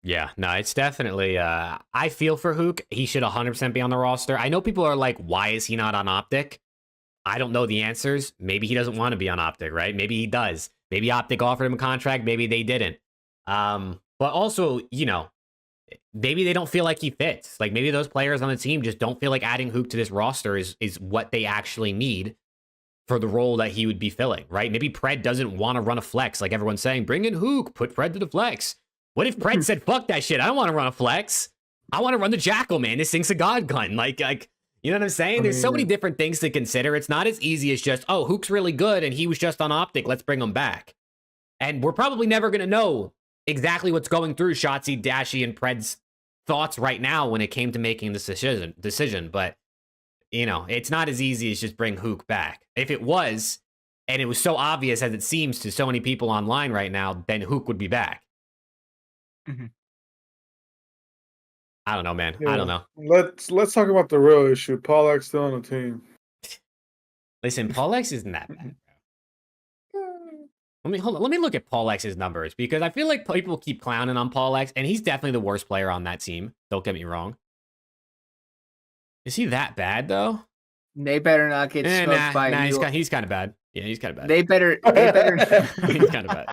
Yeah, no, it's definitely, I feel for HAVOK. He should 100% be on the roster. I know people are like, why is he not on OpTic? I don't know the answers. Maybe he doesn't want to be on OpTic, right? Maybe he does. Maybe OpTic offered him a contract. Maybe they didn't. But also, you know, maybe they don't feel like he fits. Like maybe those players on the team just don't feel like adding HAVOK to this roster is what they actually need for the role that he would be filling, right? Maybe Pred doesn't want to run a flex like everyone's saying. Bring in HAVOK, put Pred to the flex. What if Pred said, fuck that shit, I don't want to run a flex. I want to run the Jackal, man. This thing's a god gun. Like, you know what I'm saying? There's so many different things to consider. It's not as easy as just, oh, HAVOK's really good and he was just on OpTic. Let's bring him back. And we're probably never going to know exactly what's going through Shotzzy, Dashy, and Pred's thoughts right now when it came to making this decision. But, you know, it's not as easy as just bring HAVOK back. If it was, and it was so obvious as it seems to so many people online right now, then HAVOK would be back. Mm-hmm. I don't know, man. Yeah. I don't know. Let's talk about the real issue. Paul X still on the team. Listen, Paul X isn't that bad. Let me look at Paul X's numbers because I feel like people keep clowning on Paul X, and he's definitely the worst player on that team. Don't get me wrong. Is he that bad though? They better not get smoked by. He's kind of bad. Yeah, he's kind of bad. They better. He's kind of bad.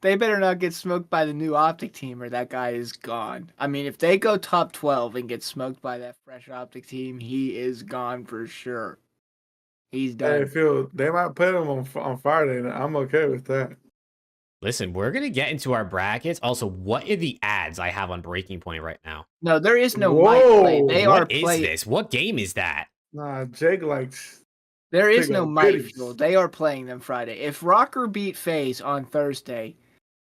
They better not get smoked by the new OpTic team or that guy is gone. I mean, if they go top 12 and get smoked by that fresh OpTic team, he is gone for sure. He's done. I feel they might put him on Friday, and I'm okay with that. Listen, we're going to get into our brackets. Also, what are the ads I have on Breaking Point right now? No, there is no mic play. What is this? What game is that? Nah, Jake likes... There is no mic fuel. They are playing them Friday. If Rocker beat FaZe on Thursday,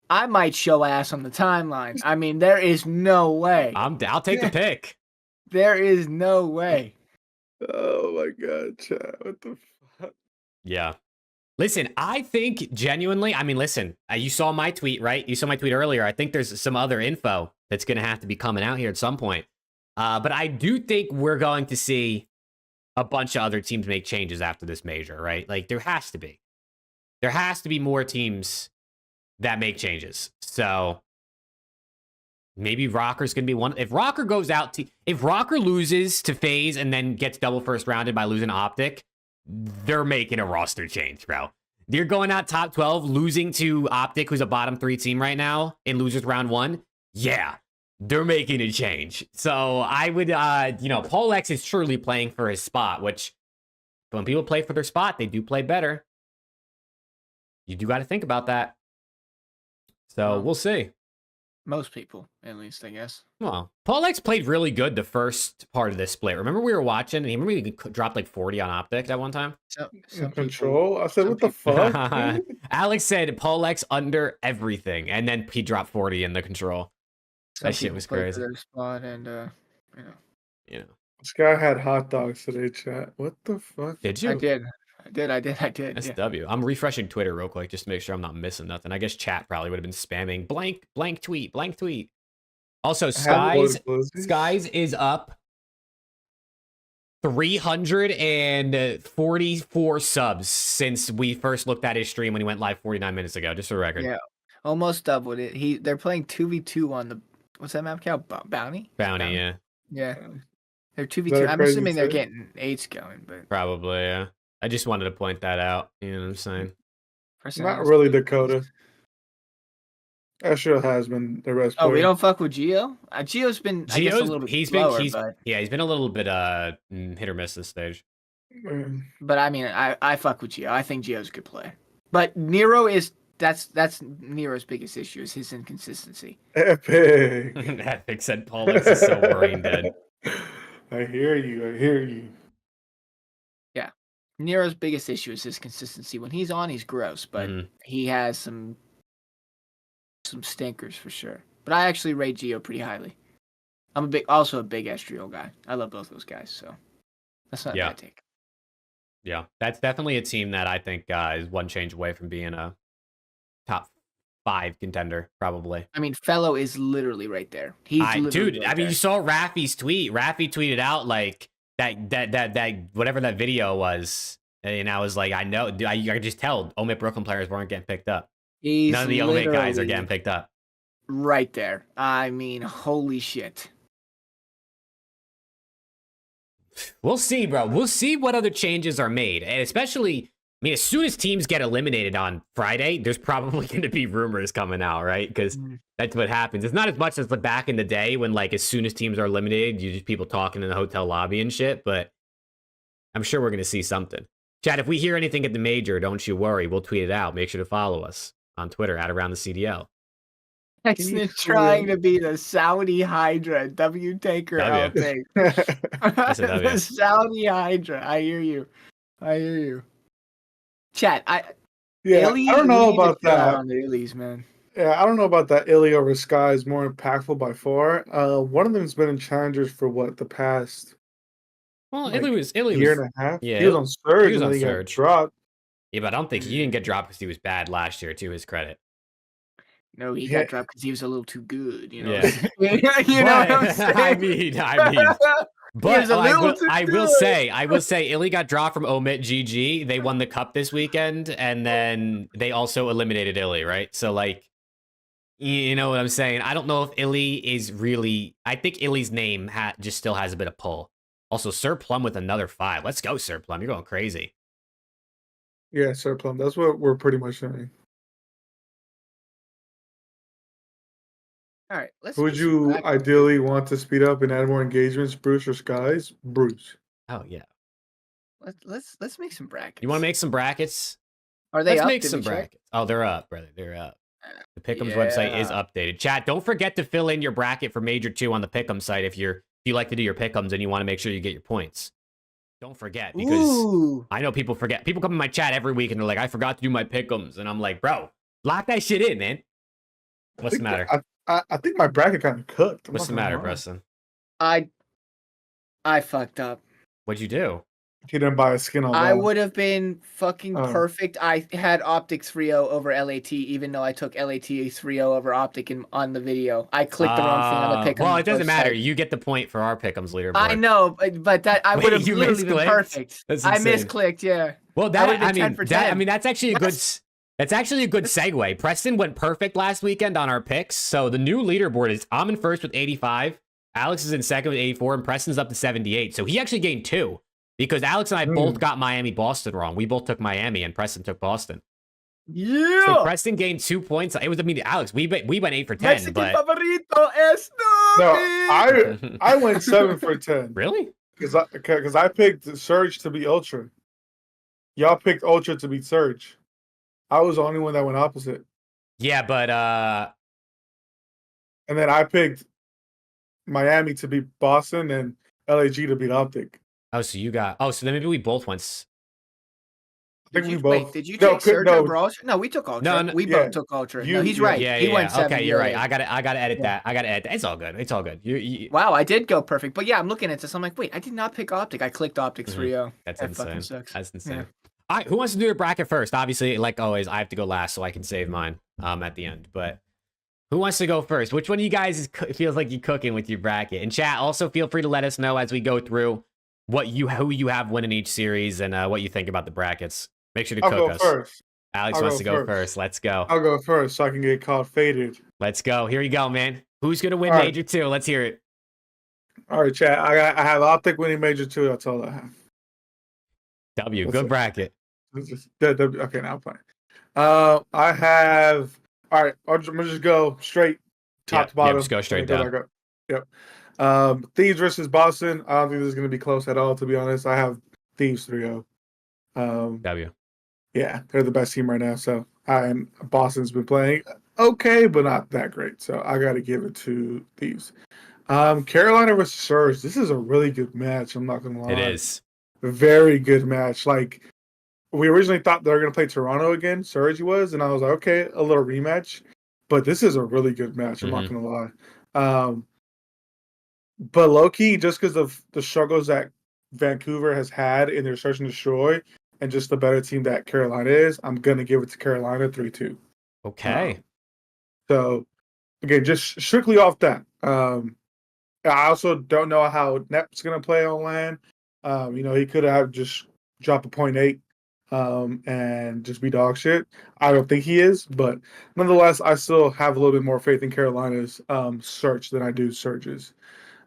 I might show ass on the timeline. I mean, there is no way. I'll take the pick. There is no way. Oh my god, chat. What the fuck? Yeah. Listen, I think genuinely, I mean, listen, you saw my tweet, right? You saw my tweet earlier. I think there's some other info that's going to have to be coming out here at some point. But I do think we're going to see a bunch of other teams make changes after this major, right? Like, there has to be. There has to be more teams that make changes. So maybe Rocker's going to be one. If Rocker goes out to... If Rocker loses to FaZe and then gets double first rounded by losing OpTic, they're making a roster change, bro. You're going out top 12, losing to OpTic, who's a bottom 3 team right now, in losers round 1. Yeah, they're making a change. So I would, you know, Paul X is truly playing for his spot, which when people play for their spot, they do play better. You do got to think about that. So we'll see. Most people, at least, I guess. Well, Paul X played really good the first part of this split. Remember we were watching, and remember he dropped like 40 on OpTic at one time? Some control? I said, what the fuck? Alex said Paul X under everything, and then he dropped 40 in the control. That shit was crazy. Their spot and, you know. This guy had hot dogs today, chat. What the fuck? Did you? I did. SW. Yeah. I'm refreshing Twitter real quick just to make sure I'm not missing nothing. I guess chat probably would have been spamming blank tweet. Also, Skyz is up 344 subs since we first looked at his stream when he went live 49 minutes ago, just for the record. Yeah, almost doubled it. They're playing 2v2 on the, what's that map called? Bounty, yeah. Yeah. They're 2v2. I'm assuming they're getting 8s going, but probably, yeah. I just wanted to point that out. You know what I'm saying? Not really Dakota. Astro has been the best player. Oh, we don't fuck with Geo? Geo's been, I guess, a little bit slower, but... Yeah, he's been a little bit hit or miss this stage. But I mean, I fuck with Geo. I think Geo's a good player. But Nero is... That's Nero's biggest issue, is his inconsistency. Epic. Epic said Paul X is so brain dead. I hear you. Yeah. Nero's biggest issue is his consistency. When he's on, he's gross, but he has some stinkers for sure. But I actually rate Geo pretty highly. I'm also a big Estriol guy. I love both those guys, so that's not a bad take. Yeah, that's definitely a team that I think is one change away from being a top 5 contender, probably. I mean, Fellow is literally right there. He's dude. I mean, you saw Rafi's tweet. Rafi tweeted out like, that whatever that video was, and I was like, I know, I could just tell Omit Brooklyn players weren't getting picked up. He's None of the Omit guys are literally getting picked up. right there. I mean, holy shit. We'll see, bro. We'll see what other changes are made. And especially, I mean, as soon as teams get eliminated on Friday, there's probably going to be rumors coming out, right? Because that's what happens. It's not as much as like back in the day when, like, as soon as teams are eliminated, you just people talking in the hotel lobby and shit. But I'm sure we're going to see something. Chad, if we hear anything at the major, don't you worry. We'll tweet it out. Make sure to follow us on Twitter at Around the CDL. Preston trying to be the Saudi Hydra, W Taker W. LP. That's a W. The Saudi Hydra. I hear you. I hear you. Chat, Yeah, I don't know about that. On the Illies, man. Yeah, I don't know about that. Illy over Skyz more impactful by far. One of them's been in challengers for what, the past Well, like, Illy was year and a half. Yeah, he was on Surge. He was and on then he got Surge. dropped. Yeah, but I don't think he didn't get dropped because he was bad last year, to his credit. No, he got dropped because he was a little too good. You know, Yeah. you know what I'm saying? I mean, but I will say, Illy got dropped from Omit GG. They won the cup this weekend, and then they also eliminated Illy, right? So, like, you know what I'm saying? I don't know if Illy is really. I think Illy's name just still has a bit of pull. Also, Sir Plum with another 5. Let's go, Sir Plum. You're going crazy. Yeah, Sir Plum. That's what we're pretty much saying. All right, let's. Would you ideally want to speed up and add more engagements, Bruce or Skyz? Bruce. Oh yeah. Let's make some brackets. You want to make some brackets? Are they Let's up? make some brackets. Oh, they're up, brother. They're up. The Pickems website is updated. Chat, don't forget to fill in your bracket for Major 2 on the Pickems site if you like to do your Pickems and you want to make sure you get your points. Don't forget, because I know people forget. People come in my chat every week and they're like, I forgot to do my Pickems. And I'm like, bro, lock that shit in, man. What's the matter? I think my bracket kind of cooked. What's the matter, Preston? I fucked up. What'd you do? He didn't buy a skin on I would have been fucking perfect. I had OpTic 3-0 over LAT, even though I took LAT 3-0 over OpTic on the video. I clicked the wrong thing on the Pickems. Well, it doesn't matter. You get the point for our Pickems leaderboard. I know, but that I would have literally been perfect. I misclicked, yeah. Well, that's actually a good. That's actually a good segue. Preston went perfect last weekend on our picks. So the new leaderboard is I'm in first with 85. Alex is in second with 84, and Preston's up to 78. So he actually gained 2 because Alex and I both got Miami-Boston wrong. We both took Miami, and Preston took Boston. Yeah. So Preston gained 2 points. It was, I mean, Alex, we went 8 for 10. Mexican but favorito es no, I went 7 for 10. Really? Because I picked Surge to be Ultra. Y'all picked Ultra to beat Surge. I was the only one that went opposite. Yeah, but and then I picked Miami to beat Boston and LAG to beat OpTic. Oh, so you got so then maybe we both went. I think we both. Wait, did you take Surge over Ultra? No, we took Ultra. No, we both took Ultra. No, he's right. Yeah, he went 7. Okay, you're right. I gotta edit that. It's all good. It's all good. Wow, I did go perfect. But yeah, I'm looking at this. I'm like, wait, I did not pick OpTic. I clicked OpTic 3-0. That's that insane. fucking sucks. That's insane. Yeah. All right, who wants to do the bracket first? Obviously, like always, I have to go last so I can save mine at the end. But who wants to go first? Which one of you guys feels like you're cooking with your bracket? And chat, also feel free to let us know as we go through who you have winning each series and what you think about the brackets. Make sure to cook us. First. Alex wants to go first. Let's go. I'll go first so I can get called faded. Let's go. Here you go, man. Who's gonna win Major 2? Let's hear it. All right, chat. I have OpTic winning Major 2. That's all I have. W. Good bracket. Okay, now I'm playing. I have. All right, I'm gonna just go straight top to bottom. Just go straight down. Yep. Thieves versus Boston. I don't think this is gonna be close at all. To be honest, I have Thieves 3-0. W. Yeah, they're the best team right now. So Boston's been playing okay, but not that great. So I got to give it to Thieves. Carolina versus Surge. This is a really good match. I'm not gonna lie. It is. Very good match. Like, we originally thought they were going to play Toronto again, Surge was, and I was like, okay, a little rematch. But this is a really good match, I'm not going to lie. But low-key, just because of the struggles that Vancouver has had in their search and destroy, and just the better team that Carolina is, I'm going to give it to Carolina 3-2. Okay. So, again, just strictly off that. I also don't know how Nep's going to play on land. He could have just dropped a 0.8 and just be dog shit. I don't think he is, but nonetheless, I still have a little bit more faith in Carolina's search than I do Surge's.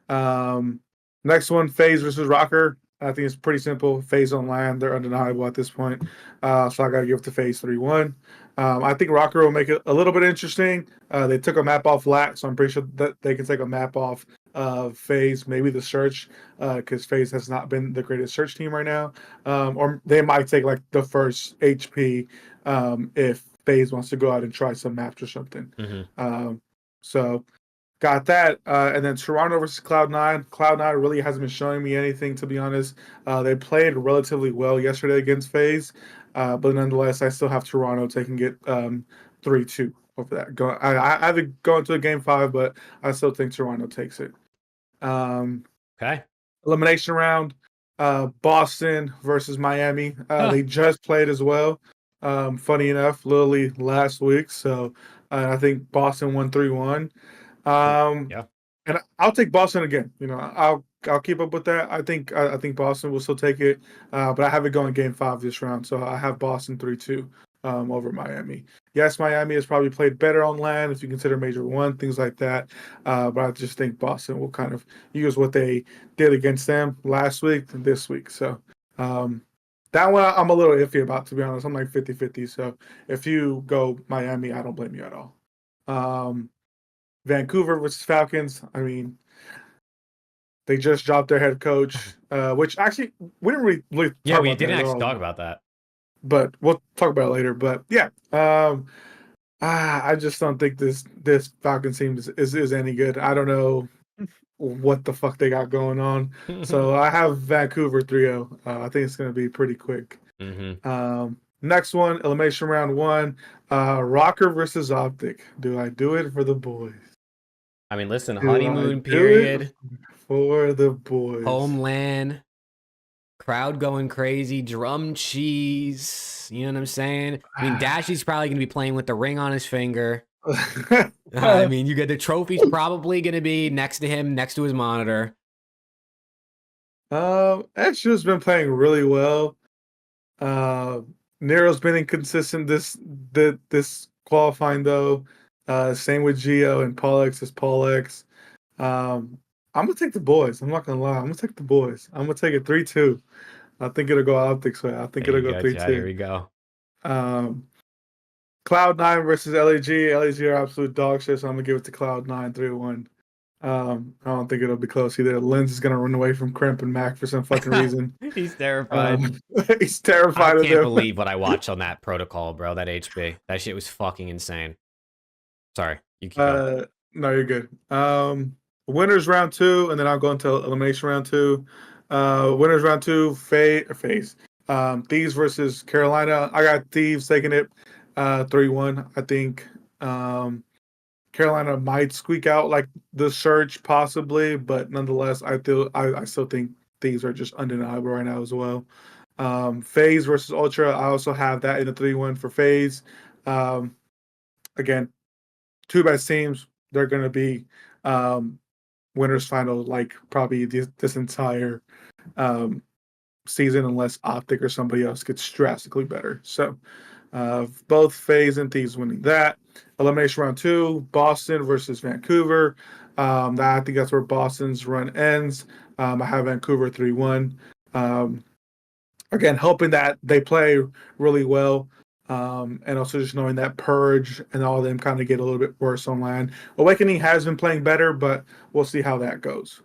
Next one, FaZe versus Rocker. I think it's pretty simple. FaZe on land, they're undeniable at this point. So I got to give it to FaZe 3-1. I think Rocker will make it a little bit interesting. They took a map off LAT, so I'm pretty sure that they can take a map off FaZe, maybe the search, because FaZe has not been the greatest search team right now. Or they might take like the first HP if FaZe wants to go out and try some maps or something. So got that. And then Toronto versus Cloud9. Cloud9 really hasn't been showing me anything, to be honest. They played relatively well yesterday against FaZe. But nonetheless, I still have Toronto taking it 3-2 over that. I haven't gone to a game 5, but I still think Toronto takes it. Okay. Elimination round. Boston versus Miami. They just played as well. Funny enough, literally last week. So I think Boston won 3-1. Yeah. And I'll take Boston again. I'll keep up with that. I think Boston will still take it, but I have it going game 5 this round, so I have Boston 3-2 over Miami. Yes, Miami has probably played better on land if you consider Major 1, things like that, but I just think Boston will kind of use what they did against them last week and this week. So that one I'm a little iffy about, to be honest. I'm like 50-50, so if you go Miami, I don't blame you at all. Vancouver versus Falcons. I mean, they just dropped their head coach, which actually we didn't really talk about we didn't that actually talk about that. But we'll talk about it later. But yeah, I just don't think this Falcons team is any good. I don't know what the fuck they got going on. So I have Vancouver 3-0. I think it's going to be pretty quick. Next one, elimination round 1, Rocker versus OpTic. Do I do it for the boys? I mean, listen, honeymoon period for the boys. Homeland, crowd going crazy, drum cheese. You know what I'm saying? I mean, Dashy's probably going to be playing with the ring on his finger. I mean, you get the trophy's probably going to be next to him, next to his monitor. Extra's been playing really well. Nero's been inconsistent this qualifying though. Same with Gio and Pollux is Pollux. I'm gonna take the boys. I'm not gonna lie. I'm gonna take the boys. I'm gonna take it 3-2. I think it'll go OpTic's way. I think it'll go 3-2. Here we go. Cloud9 versus LAG. LAG are absolute dog shit, so I'm gonna give it to Cloud9 3-1. I don't think it'll be close either. Lens is gonna run away from Crimp and Mac for some fucking reason. He's terrified. He's terrified. I can't believe what I watched on that protocol, bro. That HP. That shit was fucking insane. Sorry, you keep going. No, you're good. Winners round 2, and then I'll go into elimination round 2. Winners round 2, FaZe. Thieves versus Carolina. I got Thieves taking it 3-1. I think Carolina might squeak out like the Surge possibly, but nonetheless, I still think Thieves are just undeniable right now as well. FaZe versus Ultra. I also have that in the 3-1 for FaZe. Again, 2 best teams. They're going to be winners final like probably this entire season unless OpTic or somebody else gets drastically better. So both FaZe and Thieves winning that. Elimination round 2, Boston versus Vancouver. I think that's where Boston's run ends. I have Vancouver 3-1. Again, hoping that they play really well. And also just knowing that Purge and all of them kind of get a little bit worse on land. Awakening has been playing better, but we'll see how that goes.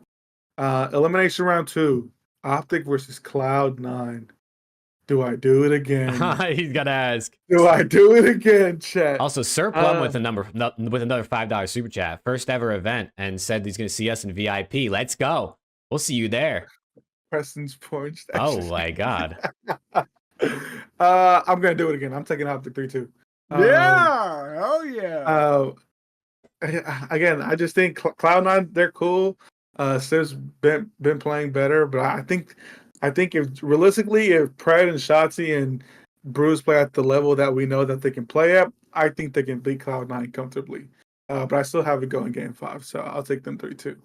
Elimination round 2, OpTic versus Cloud9. Do I do it again? He's got to ask. Do I do it again, chat? Also, Sir Plum with another $5 super chat. First ever event, and said he's going to see us in VIP. Let's go. We'll see you there. Preston's porn. Oh my god. I'm gonna do it again. I'm taking OpTic 3-2. Yeah. Oh yeah. Again, I just think Cloud9, they're cool. Siv's been playing better, but I think if realistically, if Pred and Shotzi and Bruce play at the level that we know that they can play at, I think they can beat Cloud9 comfortably. But I still have it going game 5, so I'll take them 3-2.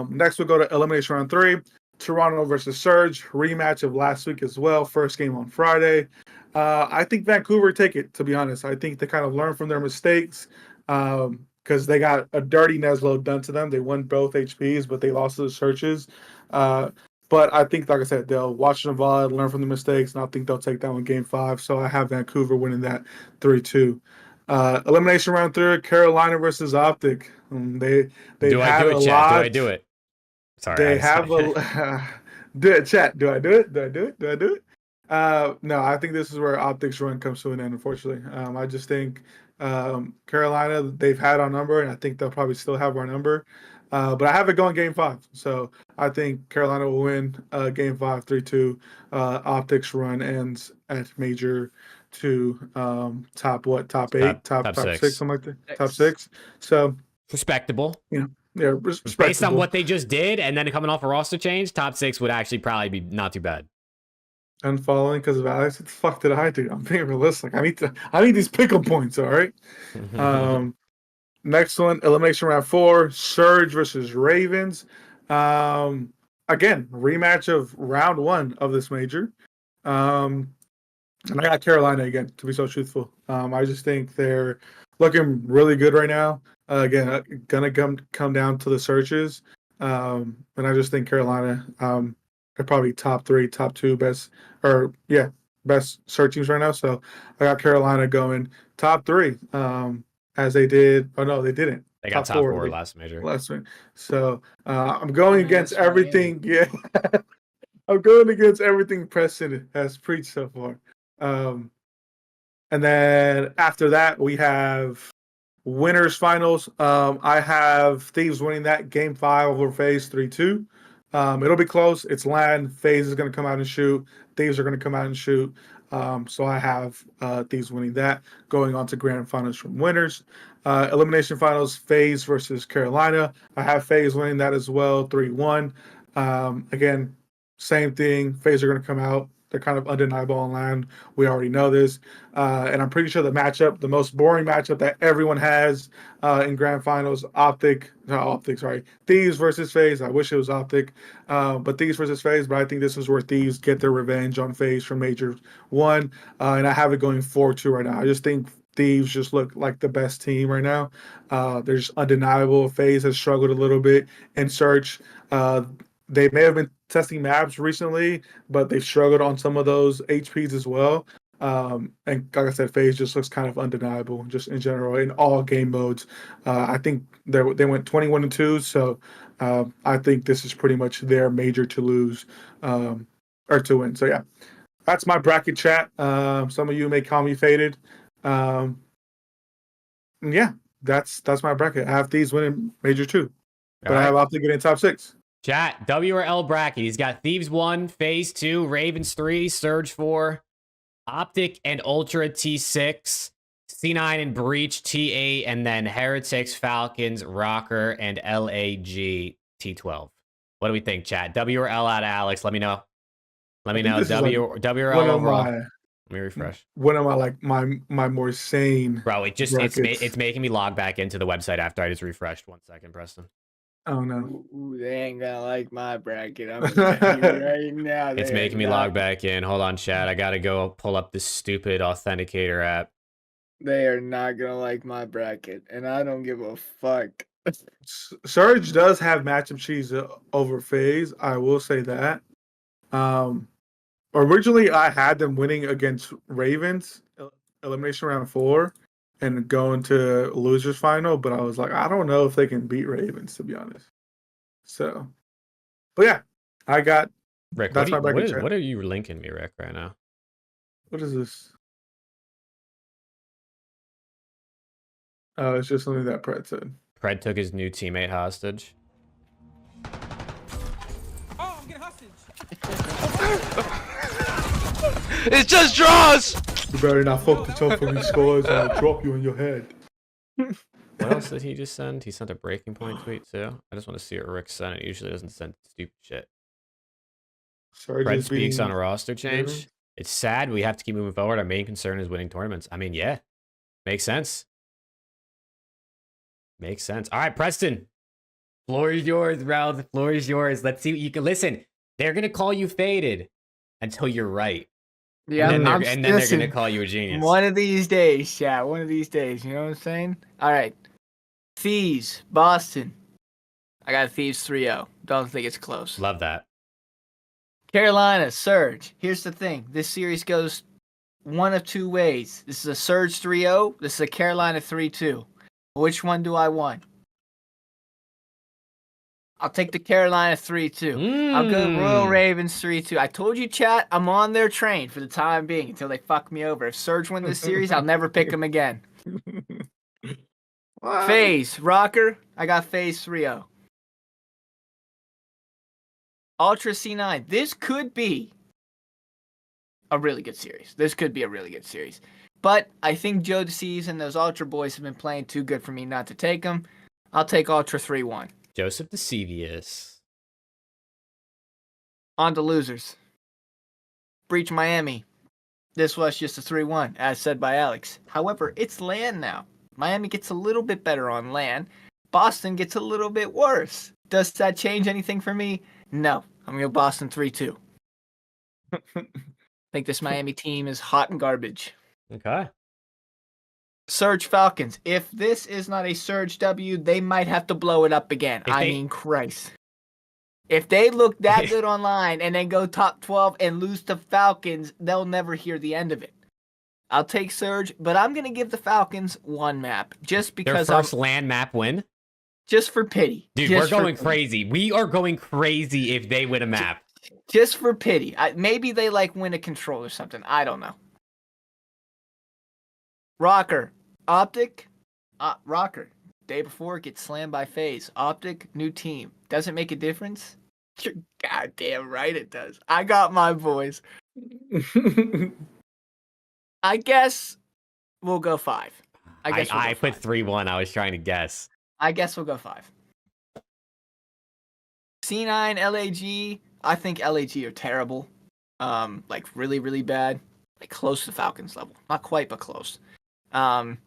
Next, we'll go to elimination round 3. Toronto versus Surge, rematch of last week as well. First game on Friday. I think Vancouver take it, to be honest. I think they kind of learn from their mistakes because they got a dirty Neslo done to them. They won both HPs, but they lost to the Searches. But I think, like I said, they'll watch the VOD, learn from the mistakes, and I think they'll take that one game 5. So I have Vancouver winning that 3-2. Elimination round 3, Carolina versus OpTic. They Do I had do a it, chat? lot. Do I do it? Sorry. They have do it, chat. Do I do it? Do I do it? Do I do it? No, I think this is where OpTic's run comes to an end, unfortunately. I just think Carolina, they've had our number, and I think they'll probably still have our number. But I have it going game 5. So I think Carolina will win game 5, 3-2. OpTic's run ends at Major 2, top 8, top 6, something like that. Top 6. So respectable. Yeah, respectable. Based on what they just did, and then coming off a roster change, top 6 would actually probably be not too bad. Unfollowing because of Alex. What the fuck did I do? I'm being realistic. I need these pickle points, all right? Next one, elimination round 4, Surge versus Ravens. Again, rematch of round 1 of this major. And I got Carolina again, to be so truthful. I just think they're looking really good right now. Again, gonna come down to the searches. And I just think Carolina, they're probably top 3, top 2 best search teams right now. So I got Carolina going top 3, as they did. Oh no, they didn't. They got top 4 last major. Last week. So I'm going against everything. Yeah, I'm going against everything Preston has preached so far. And then after that, we have winners finals. I have Thieves winning that game 5 over FaZe 3-2. It'll be close. It's LAN. FaZe is going to come out and shoot. Thieves are going to come out and shoot. So I have Thieves winning that, going on to grand finals from winners. Elimination finals, FaZe versus Carolina. I have FaZe winning that as well, 3-1. Again, same thing. FaZe are going to come out. They're kind of undeniable on LAN. We already know this. And I'm pretty sure the most boring matchup that everyone has in grand finals, Thieves versus FaZe. I wish it was OpTic, but Thieves versus FaZe. But I think this is where Thieves get their revenge on FaZe from Major 1. And I have it going 4-2 right now. I just think Thieves just look like the best team right now. They're just undeniable. FaZe has struggled a little bit in search. They may have been testing maps recently, but they've struggled on some of those HPs as well. And like I said, FaZe just looks kind of undeniable just in general in all game modes. I think they went 21-2, so I think this is pretty much their major to lose or to win. So yeah, that's my bracket, chat. Some of you may call me faded. Yeah, that's my bracket. I have Thieves winning major 2, but I have OpTic getting top 6. Chat, W or L bracket. He's got Thieves 1, FaZe 2, Ravens 3, Surge 4, OpTic and Ultra T6, C9 and Breach T8, and then Heretics, Falcons, Rocker, and LAG T12. What do we think, chat? W or L out of Alex? Let me know. Let me know. W or L overall. Let me refresh. One of my more sane. Bro, it's making me log back into the website after I just refreshed. 1 second, Preston. Oh no. Ooh, they ain't gonna like my bracket. I'm telling you right now. It's making me log back in. Hold on, chat. I gotta go pull up this stupid authenticator app. They are not gonna like my bracket, and I don't give a fuck. Surge does have matchup cheese over FaZe. I will say that. Originally, I had them winning against Ravens, elimination round 4, and going to losers final, but I was like, I don't know if they can beat Ravens, to be honest. So, but yeah, I got. Rick, what are you linking me, Rick, right now? What is this? Oh, it's just something that Pred said. Pred took his new teammate hostage. Oh, I'm getting hostage. It's just draws! You better not fuck this up for me, scores, and I'll drop you in your head. What else did he just send? He sent a breaking point tweet too. I just want to see what Rick sent. It usually doesn't send stupid shit. Fred speaks on a roster change. It's sad. We have to keep moving forward. Our main concern is winning tournaments. I mean, yeah, makes sense. Makes sense. All right, Preston. Floor is yours, bro. The floor is yours. Let's see what you can listen. They're gonna call you faded until you're right. Yeah, And then they're gonna call you a genius. One of these days, yeah, one of these days. You know what I'm saying? All right. FaZe, Boston. I got Thieves 3-0. Don't think it's close. Love that. Carolina, Surge. Here's the thing. This series goes one of two ways. This is a Surge 3-0. This is a Carolina 3-2. Which one do I want? I'll take the Carolina 3-2. I'll go Royal Ravens 3-2. I told you, chat, I'm on their train for the time being until they fuck me over. If Surge win this series, I'll never pick them again. FaZe, Rocker. I got FaZe 3-0. Ultra C9. This could be a really good series. But I think Joe DeCease and those Ultra boys have been playing too good for me not to take them. I'll take Ultra 3-1. Joseph DeCevius. On to losers. Breach Miami. This was just a 3-1, as said by Alex. However, it's LAN now. Miami gets a little bit better on LAN. Boston gets a little bit worse. Does that change anything for me? No. I'm going to go Boston 3-2. I think this Miami team is hot and garbage. Okay. Surge Falcons. If this is not a Surge W, they might have to blow it up again. I mean, Christ. If they look that good online and then go top 12 and lose to Falcons, they'll never hear the end of it. I'll take Surge, but I'm going to give the Falcons one map. Just because their first LAN map win? Just for pity. Dude, we're going crazy. We are going crazy if they win a map. Just for pity. Maybe they win a control or something. I don't know. Rocker. OpTic. Rocker. Day before, gets slammed by FaZe. OpTic, new team. Doesn't make a difference? You're goddamn right it does. I got my boys. I guess we'll go 5. I put 3-1. I was trying to guess. I guess we'll go 5. C9, LAG. I think LAG are terrible. Really, really bad. Close to Falcons level. Not quite, but close. So I'm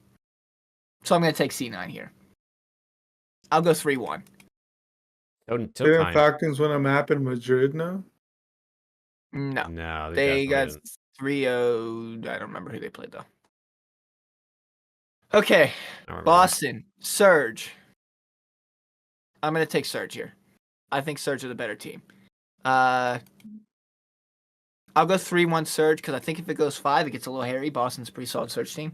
going to take C9 here. I'll go 3-1. Didn't Falcons win a map in Madrid now? No. No. They got 3-0. I don't remember who they played, though. Okay. Boston. Surge. I'm going to take Surge here. I think Surge are the better team. I'll go 3-1 Surge because I think if it goes 5, it gets a little hairy. Boston's a pretty solid Surge team.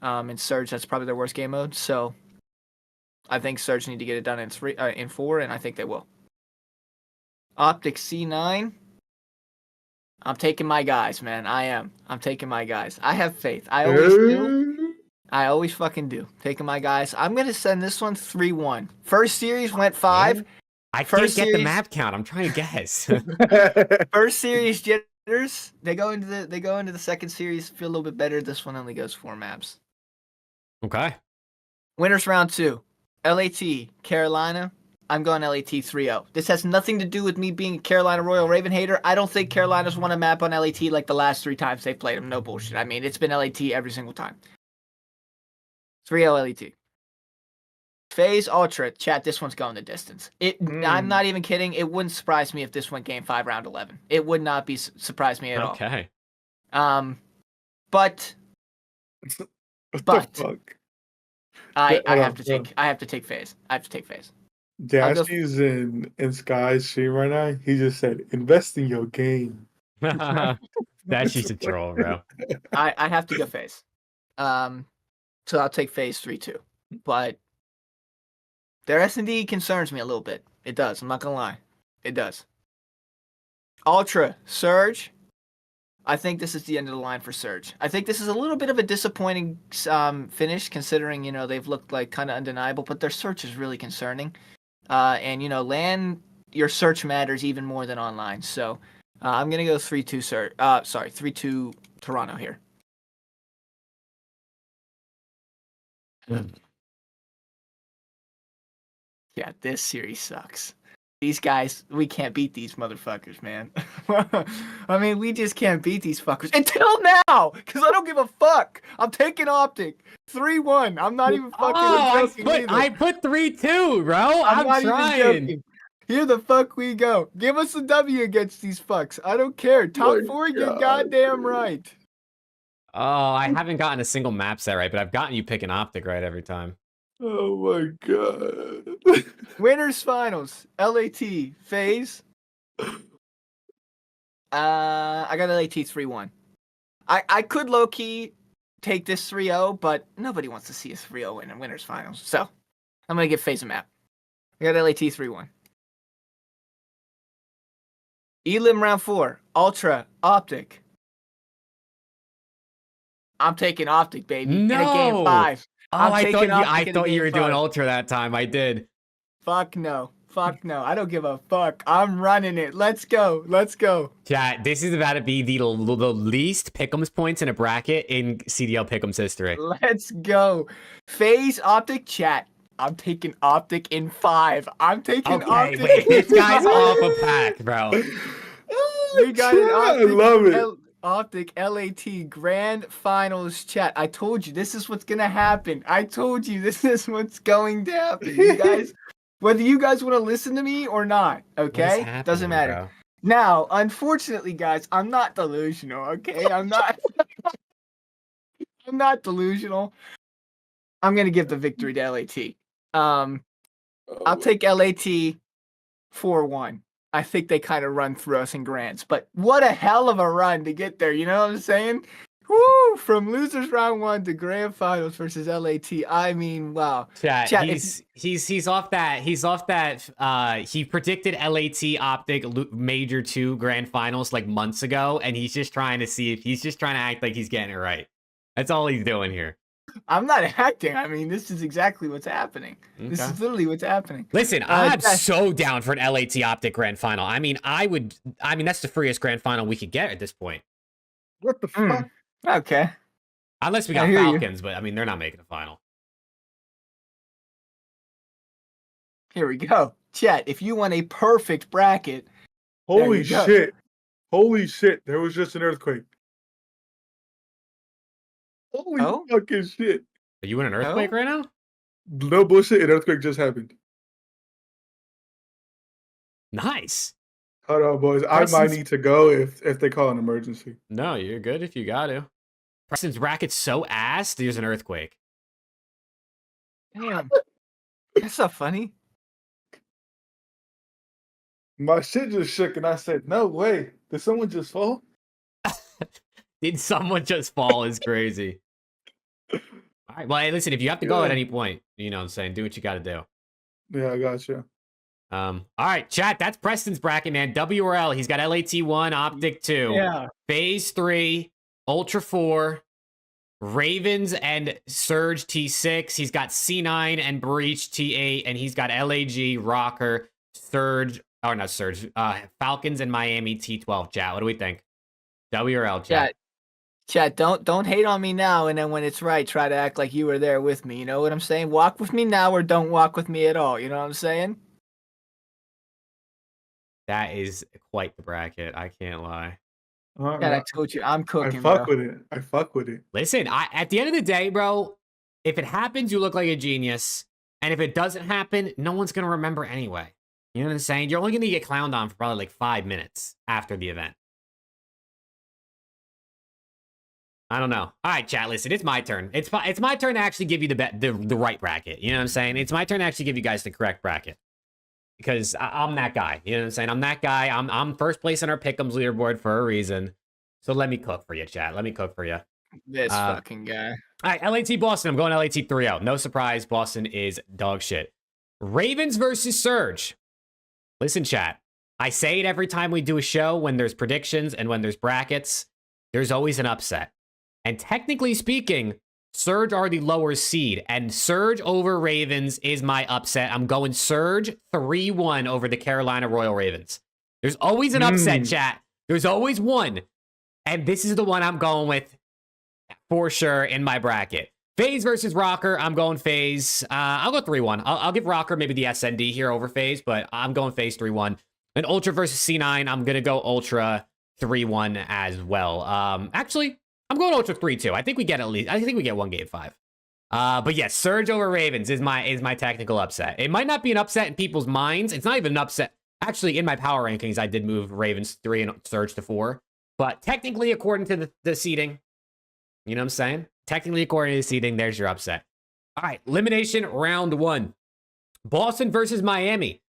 And Surge, that's probably their worst game mode. So I think Surge need to get it done in 4, and I think they will. OpTic C9. I'm taking my guys, man. I am. I'm taking my guys. I have faith. I always do. I always fucking do. Taking my guys. I'm going to send this one 3-1. First series went 5. I can't get the map count. I'm trying to guess. First series jitters. They go into the second series, feel a little bit better. This one only goes 4 maps. Okay. Winners round 2. LAT, Carolina. I'm going LAT 3-0. This has nothing to do with me being a Carolina Royal Raven hater. I don't think Carolina's won a map on LAT like the last 3 times they've played them. No bullshit. I mean, it's been LAT every single time. 3-0 LAT. FaZe Ultra. Chat, this one's going the distance. I'm not even kidding. It wouldn't surprise me if this went game 5, round 11. It would not surprise me at all. Okay. But Fuck? I have to take FaZe. I have to take FaZe. Dashy's in Skyz stream right now. He just said, invest in your game. That's just a troll, bro. I have to go FaZe. So I'll take FaZe 3-2. But their S&D concerns me a little bit. It does. I'm not going to lie. It does. Ultra, Surge. I think this is the end of the line for Surge. I think this is a little bit of a disappointing finish, considering, they've looked kind of undeniable, but their search is really concerning. And, LAN, your search matters even more than online. So I'm going to go 3-2 3-2 Toronto here. Yeah, this series sucks. These guys, we can't beat these motherfuckers, man. I mean, we just can't beat these fuckers. Until now! Because I don't give a fuck! I'm taking OpTic. 3-1. I'm not even fucking I put 3-2, bro. I'm not trying. even joking. Here the fuck we go. Give us a W against these fucks. I don't care. Top My 4, you're God, goddamn dude. right. Oh, I haven't gotten a single map set right, but I've gotten you picking OpTic right every time. Oh my God. Winners finals. LAT. FaZe. I got LAT 3-1. I could low-key take this 3-0, but nobody wants to see a 3-0 in a winners finals. So I'm going to give FaZe a map. I got LAT 3-1. Elim round 4. Ultra. OpTic. I'm taking OpTic, baby. In a game No! 5. Oh, I'm I taking thought OpTic in a you game were doing 5. Ultra that time. I did. Fuck no. Fuck no. I don't give a fuck. I'm running it. Let's go. Let's go. Chat, this is about to be the least pickems points in a bracket in CDL pickems history. Let's go. FaZe OpTic chat. I'm taking OpTic in 5. I'm taking Okay, OpTic. wait, this in guy's 5. off a pack, bro. We got an I OpTic. love it. OpTic LAT Grand Finals chat. I told you this is what's gonna happen. I told you this is what's going to happen. You guys, whether you guys want to listen to me or not, okay? Doesn't matter. Bro? Now, unfortunately, guys, I'm not delusional, okay? I'm not I'm not delusional. I'm gonna give the victory to LAT. I'll take LAT 4-1. I think they kind of run through us in grands, but what a hell of a run to get there. You know what I'm saying? Woo! From losers round 1 to grand finals versus LAT. I mean, wow. Chat, Chat, he's off that. He's off that. He predicted LAT OpTic Major 2 grand finals like months ago, and he's just trying to see if he's just trying to act like he's getting it right. That's all he's doing here. I'm not acting. I mean, this is exactly what's happening. Okay. This is literally what's happening. Listen, I'm so down for an LAT OpTic grand final. I mean, that's the freest grand final we could get at this point. What the fuck? Okay. Unless we got Falcons, but I mean, they're not making a final. Here we go. Chat, if you want a perfect bracket. Holy shit. Holy shit. There was just an earthquake. Holy fucking shit. Are you in an earthquake right now? No bullshit, an earthquake just happened. Nice. Hold on, boys. I might need to go if they call an emergency. No, you're good if you got to. Preston's bracket's so ass, there's an earthquake. Damn. That's so funny. My shit just shook and I said, no way. Did someone just fall? Did someone just fall is crazy. All right, well, hey, listen, if you have to go at any point, you know what I'm saying, do what you got to do. Yeah, I got you. All right, chat, that's Preston's bracket, man. WRL, he's got LAT 1, OpTic 2, Yeah. FaZe 3, Ultra 4, Ravens and Surge T6. He's got C9 and Breach T8, and he's got LAG, Rocker, Surge, or not Surge, Falcons and Miami T12. Chat, what do we think? WRL, chat. Chat, don't hate on me now, and then when it's right, try to act like you were there with me. You know what I'm saying? Walk with me now or don't walk with me at all. You know what I'm saying? That is quite the bracket. I can't lie. I told you, I'm cooking, I fuck with it. I fuck with it. Listen, at the end of the day, bro, if it happens, you look like a genius. And if it doesn't happen, no one's going to remember anyway. You know what I'm saying? You're only going to get clowned on for probably like 5 minutes after the event. I don't know. All right, chat, listen, it's my turn. It's my turn to actually give you the right bracket. You know what I'm saying? It's my turn to actually give you guys the correct bracket. Because I'm that guy. You know what I'm saying? I'm that guy. I'm first place on our Pick'ems leaderboard for a reason. So let me cook for you, chat. Let me cook for you. This fucking guy. All right, LAT Boston. I'm going LAT 3-0. No surprise. Boston is dog shit. Ravens versus Surge. Listen, chat. I say it every time we do a show when there's predictions and when there's brackets. There's always an upset. And technically speaking, Surge are the lower seed, and Surge over Ravens is my upset. I'm going Surge 3-1 over the Carolina Royal Ravens. There's always an upset, chat. There's always one. And this is the one I'm going with for sure in my bracket. FaZe versus Rocker. I'm going FaZe. I'll go 3-1. I'll give Rocker maybe the SND here over FaZe, but I'm going FaZe 3-1. And Ultra versus C9. I'm going to go Ultra 3-1 as well. Actually, I'm going Ultra 3-2. I think we get one game 5. But yes, Surge over Ravens is my technical upset. It might not be an upset in people's minds. It's not even an upset. Actually, in my power rankings, I did move Ravens 3 and Surge to 4. But technically, according to the seeding, you know what I'm saying? Technically, according to the seeding, there's your upset. All right, elimination round 1. Boston versus Miami.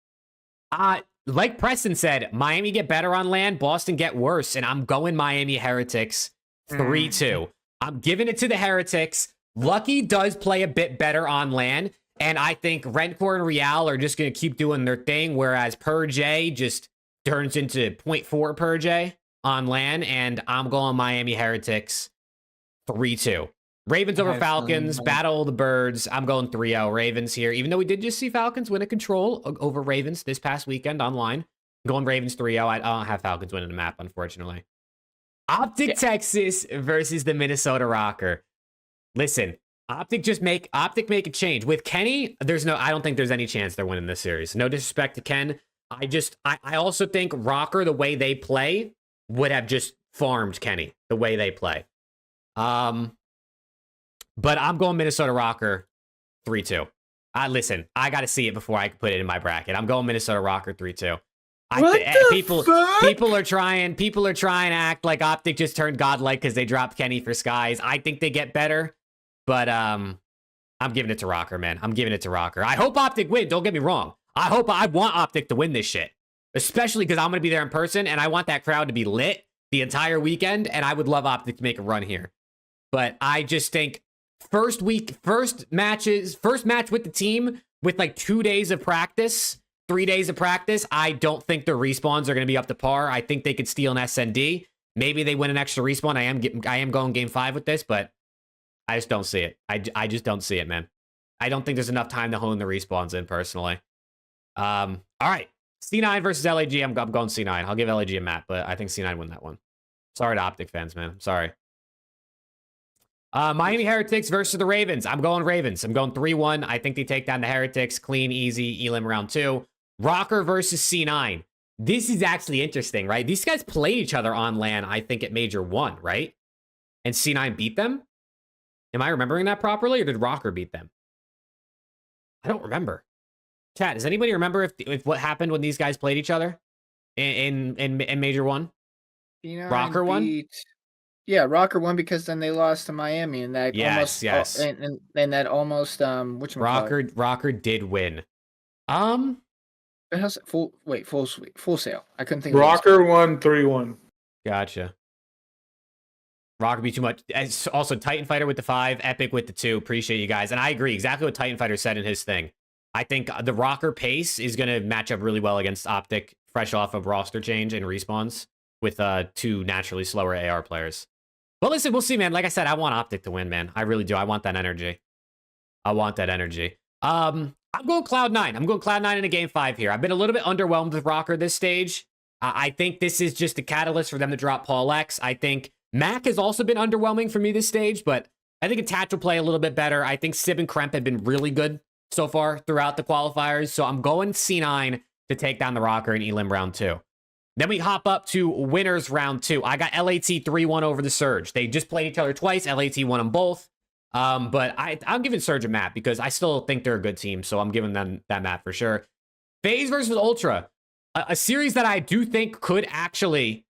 Like Preston said, Miami get better on land, Boston get worse, and I'm going Miami Heretics 3-2. I'm giving it to the Heretics. Lucky does play a bit better on land, and I think Rentcore and Real are just going to keep doing their thing, whereas Per J just turns into 0.4 Per J on land, and I'm going Miami Heretics 3-2. Ravens over Falcons, battle of the birds. I'm going 3-0 Ravens here, even though we did just see Falcons win a control over Ravens this past weekend online. I'm going Ravens 3-0. I don't have Falcons winning the map, unfortunately. OpTic Texas versus the Minnesota Rocker. Listen, OpTic make a change. With Kenny, I don't think there's any chance they're winning this series. No disrespect to Ken. I also think Rocker, the way they play, would have just farmed Kenny the way they play. But I'm going Minnesota Rocker 3-2. Listen, I got to see it before I can put it in my bracket. I'm going Minnesota Rocker 3-2. People are trying to act like OpTic just turned godlike because they dropped Kenny for Skyz. I think they get better, but I'm giving it to Rocker, man. I'm giving it to Rocker. I hope OpTic win. Don't get me wrong. I want OpTic to win this shit, especially because I'm going to be there in person and I want that crowd to be lit the entire weekend, and I would love OpTic to make a run here. But I just think first match with the team with like 2 days of practice, 3 days of practice, I don't think their respawns are going to be up to par. I think they could steal an SND. Maybe they win an extra respawn. I am going game 5 with this, but I just don't see it. I just don't see it, man. I don't think there's enough time to hone the respawns in personally. All right. C9 versus LAG. I'm going C9. I'll give LAG a map, but I think C9 win that one. Sorry to OpTic fans, man. I'm sorry. Miami Heretics versus the Ravens. I'm going Ravens. I'm going 3-1. I think they take down the Heretics. Clean, easy. Elim round 2. Rocker versus C9. This is actually interesting, right? These guys played each other on LAN, I think, at Major 1, right? And C9 beat them? Am I remembering that properly, or did Rocker beat them? I don't remember. Chat, does anybody remember if what happened when these guys played each other in Major 1? Rocker won? Yeah, Rocker won because then they lost to Miami, and that yes. and that almost Rocker did win. Full Sail. I couldn't think. Rocker won 3-1. Gotcha. Rocker be too much. Also, Titan Fighter with the 5, Epic with the 2. Appreciate you guys, and I agree exactly what Titan Fighter said in his thing. I think the Rocker pace is going to match up really well against OpTic, fresh off of roster change and respawns with 2 naturally slower AR players. But listen, we'll see, man. Like I said, I want OpTic to win, man. I really do. I want that energy. I'm going Cloud9. I'm going Cloud9 in a game 5 here. I've been a little bit underwhelmed with Rocker this stage. I think this is just a catalyst for them to drop Paul X. I think Mac has also been underwhelming for me this stage, but I think Attach will play a little bit better. I think Sib and Kremp have been really good so far throughout the qualifiers. So I'm going C9 to take down the Rocker in Elim round 2. Then we hop up to winners round 2. I got LAT 3-1 over the Surge. They just played each other twice. LAT won them both. But I'm giving Surge a map because I still think they're a good team. So I'm giving them that map for sure. FaZe versus Ultra. A series that I do think could actually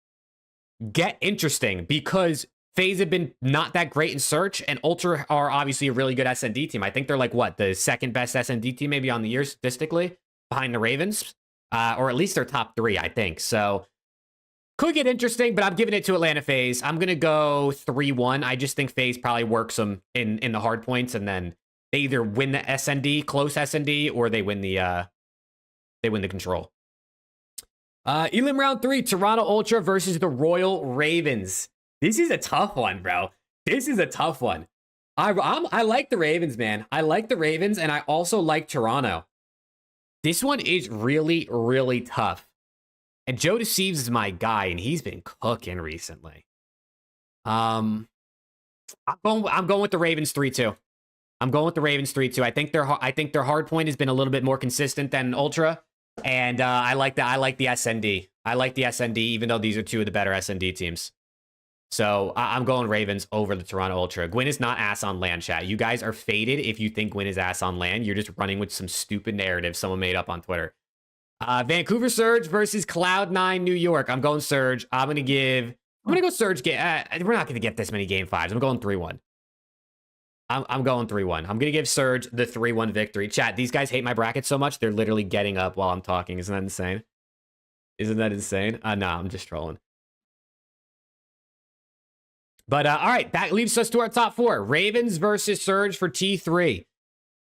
get interesting because FaZe have been not that great in search, and Ultra are obviously a really good SND team. I think they're like, what, the second best SND team maybe on the year statistically behind the Ravens. Or at least they're top 3, I think. So could get interesting, but I'm giving it to Atlanta FaZe. I'm going to go 3-1. I just think FaZe probably works them in the hard points, and then they either win the SND, close SND, or they win the control. Elim round 3, Toronto Ultra versus the Royal Ravens. This is a tough one, bro. This is a tough one. I like the Ravens, man. I like the Ravens, and I also like Toronto. This one is really, really tough. And Joe Deceives is my guy, and he's been cooking recently. I'm going with the Ravens 3-2. I'm going with the Ravens 3-2. I think their hard point has been a little bit more consistent than Ultra, and I like the SND. I like the SND, even though these are 2 of the better SND teams. So I'm going Ravens over the Toronto Ultra. Gwyn is not ass on land, chat. You guys are faded if you think Gwyn is ass on land. You're just running with some stupid narrative someone made up on Twitter. Vancouver Surge versus Cloud9 New York. I'm going Surge. I'm going to go Surge. We're not going to get this many game 5s. I'm going 3-1. I'm going 3-1. I'm going to give Surge the 3-1 victory. Chat, these guys hate my bracket so much, they're literally getting up while I'm talking. Isn't that insane? Isn't that insane? No, I'm just trolling. But, all right, that leaves us to our top 4. Ravens versus Surge for T3.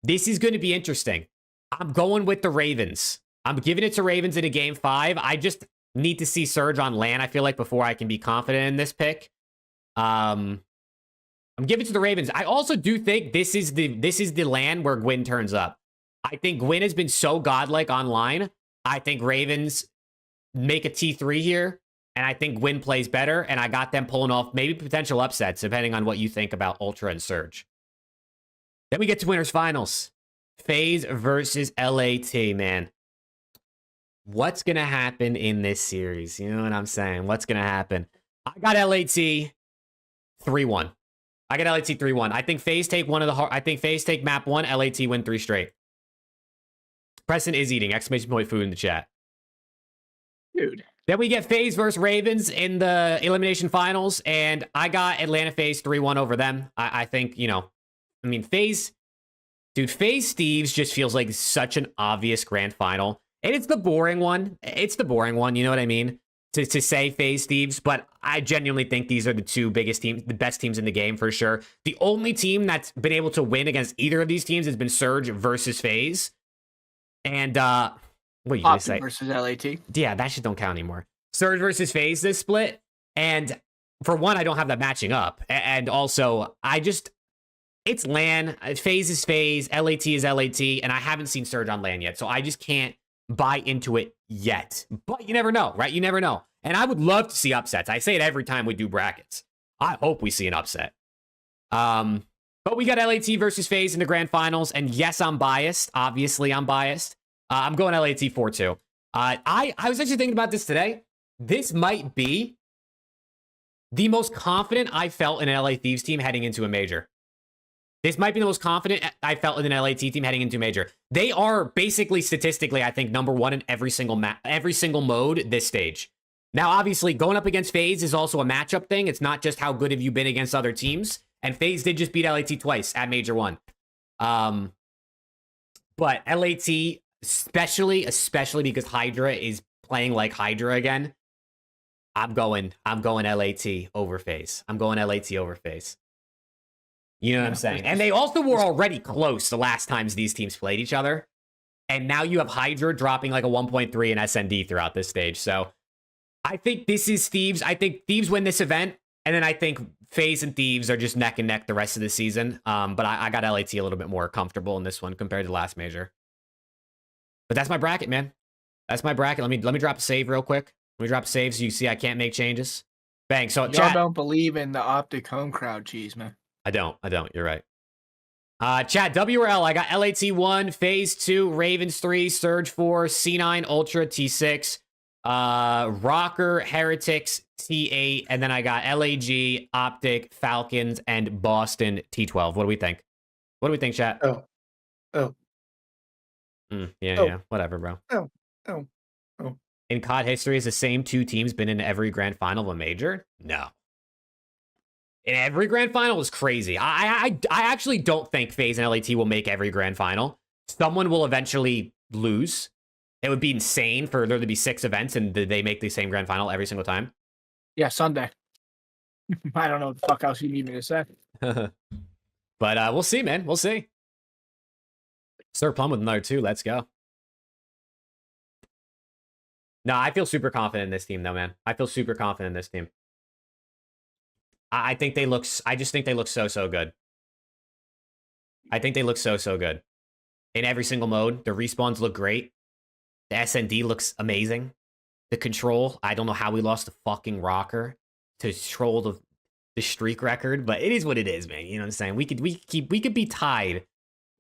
This is going to be interesting. I'm going with the Ravens. I'm giving it to Ravens in a game 5. I just need to see Surge on land, I feel like, before I can be confident in this pick. I'm giving it to the Ravens. I also do think this is the land where Gwyn turns up. I think Gwyn has been so godlike online. I think Ravens make a T3 here. And I think Gwyn plays better, and I got them pulling off maybe potential upsets, depending on what you think about Ultra and Surge. Then we get to winners finals. FaZe versus LAT, man. What's going to happen in this series? You know what I'm saying? What's going to happen? I got LAT 3-1. I got LAT 3-1. I think FaZe take FaZe take map 1, LAT win 3 straight. Preston is eating! Exclamation point food in the chat. Dude. Then we get FaZe versus Ravens in the elimination finals, and I got Atlanta FaZe 3-1 over them. I think, you know, I mean, FaZe Steves just feels like such an obvious grand final. And it's the boring one. It's the boring one, you know what I mean? To say FaZe Steves, but I genuinely think these are the 2 biggest teams, the best teams in the game for sure. The only team that's been able to win against either of these teams has been Surge versus FaZe. And, what are you going to say? Versus LAT. Yeah, that shit don't count anymore. Surge versus FaZe this split. And for one, I don't have that matching up. And also, it's LAN. FaZe is FaZe. LAT is LAT. And I haven't seen Surge on LAN yet. So I just can't buy into it yet. But you never know, right? You never know. And I would love to see upsets. I say it every time we do brackets. I hope we see an upset. But we got LAT versus FaZe in the grand finals. And yes, I'm biased. Obviously, I'm biased. I'm going LAT 4-2. I was actually thinking about this today. This might be the most confident I felt in an LA Thieves team heading into a major. This might be the most confident I felt in an LAT team heading into a major. They are basically statistically, I think, #1 in every single mode this stage. Now, obviously, going up against FaZe is also a matchup thing. It's not just how good have you been against other teams. And FaZe did just beat LAT twice at Major 1. But LAT, especially because Hydra is playing like Hydra again, I'm going LAT over FaZe. I'm going LAT over FaZe. You know what I'm saying? And they also were already close the last times these teams played each other. And now you have Hydra dropping like a 1.3 in SND throughout this stage. So I think this is Thieves. I think Thieves win this event. And then I think FaZe and Thieves are just neck and neck the rest of the season. But I got LAT a little bit more comfortable in this one compared to the last major. But that's my bracket, man. That's my bracket. Let me drop a save real quick. Let me drop a save so you see I can't make changes. Bang. So Y'all chat. don't believe in the OpTic home crowd cheese, man. I don't. You're right. Chat, W or L. I got LAT 1, FaZe 2, Ravens 3, Surge 4, C9, Ultra, T6, Rocker, Heretics, T8, and then I got LAG, OpTic, Falcons, and Boston T12. What do we think? What do we think, chat? Oh. Yeah, whatever, bro. Oh. In COD history, has the same 2 teams been in every grand final of a major? No. In every grand final is crazy. I actually don't think FaZe and LAT will make every grand final. Someone will eventually lose. It would be insane for there to be 6 events and they make the same grand final every single time. Yeah, Sunday. I don't know what the fuck else you need me to say. But we'll see, man. We'll see. Sir Plum with another 2. Let's go. No, I feel super confident in this team, though, man. I feel super confident in this team. I think they look. I just think they look so good. I think they look so good in every single mode. The respawns look great. The SND looks amazing. The control. I don't know how we lost the fucking Rocker to troll the streak record, but it is what it is, man. You know what I'm saying? We could be tied.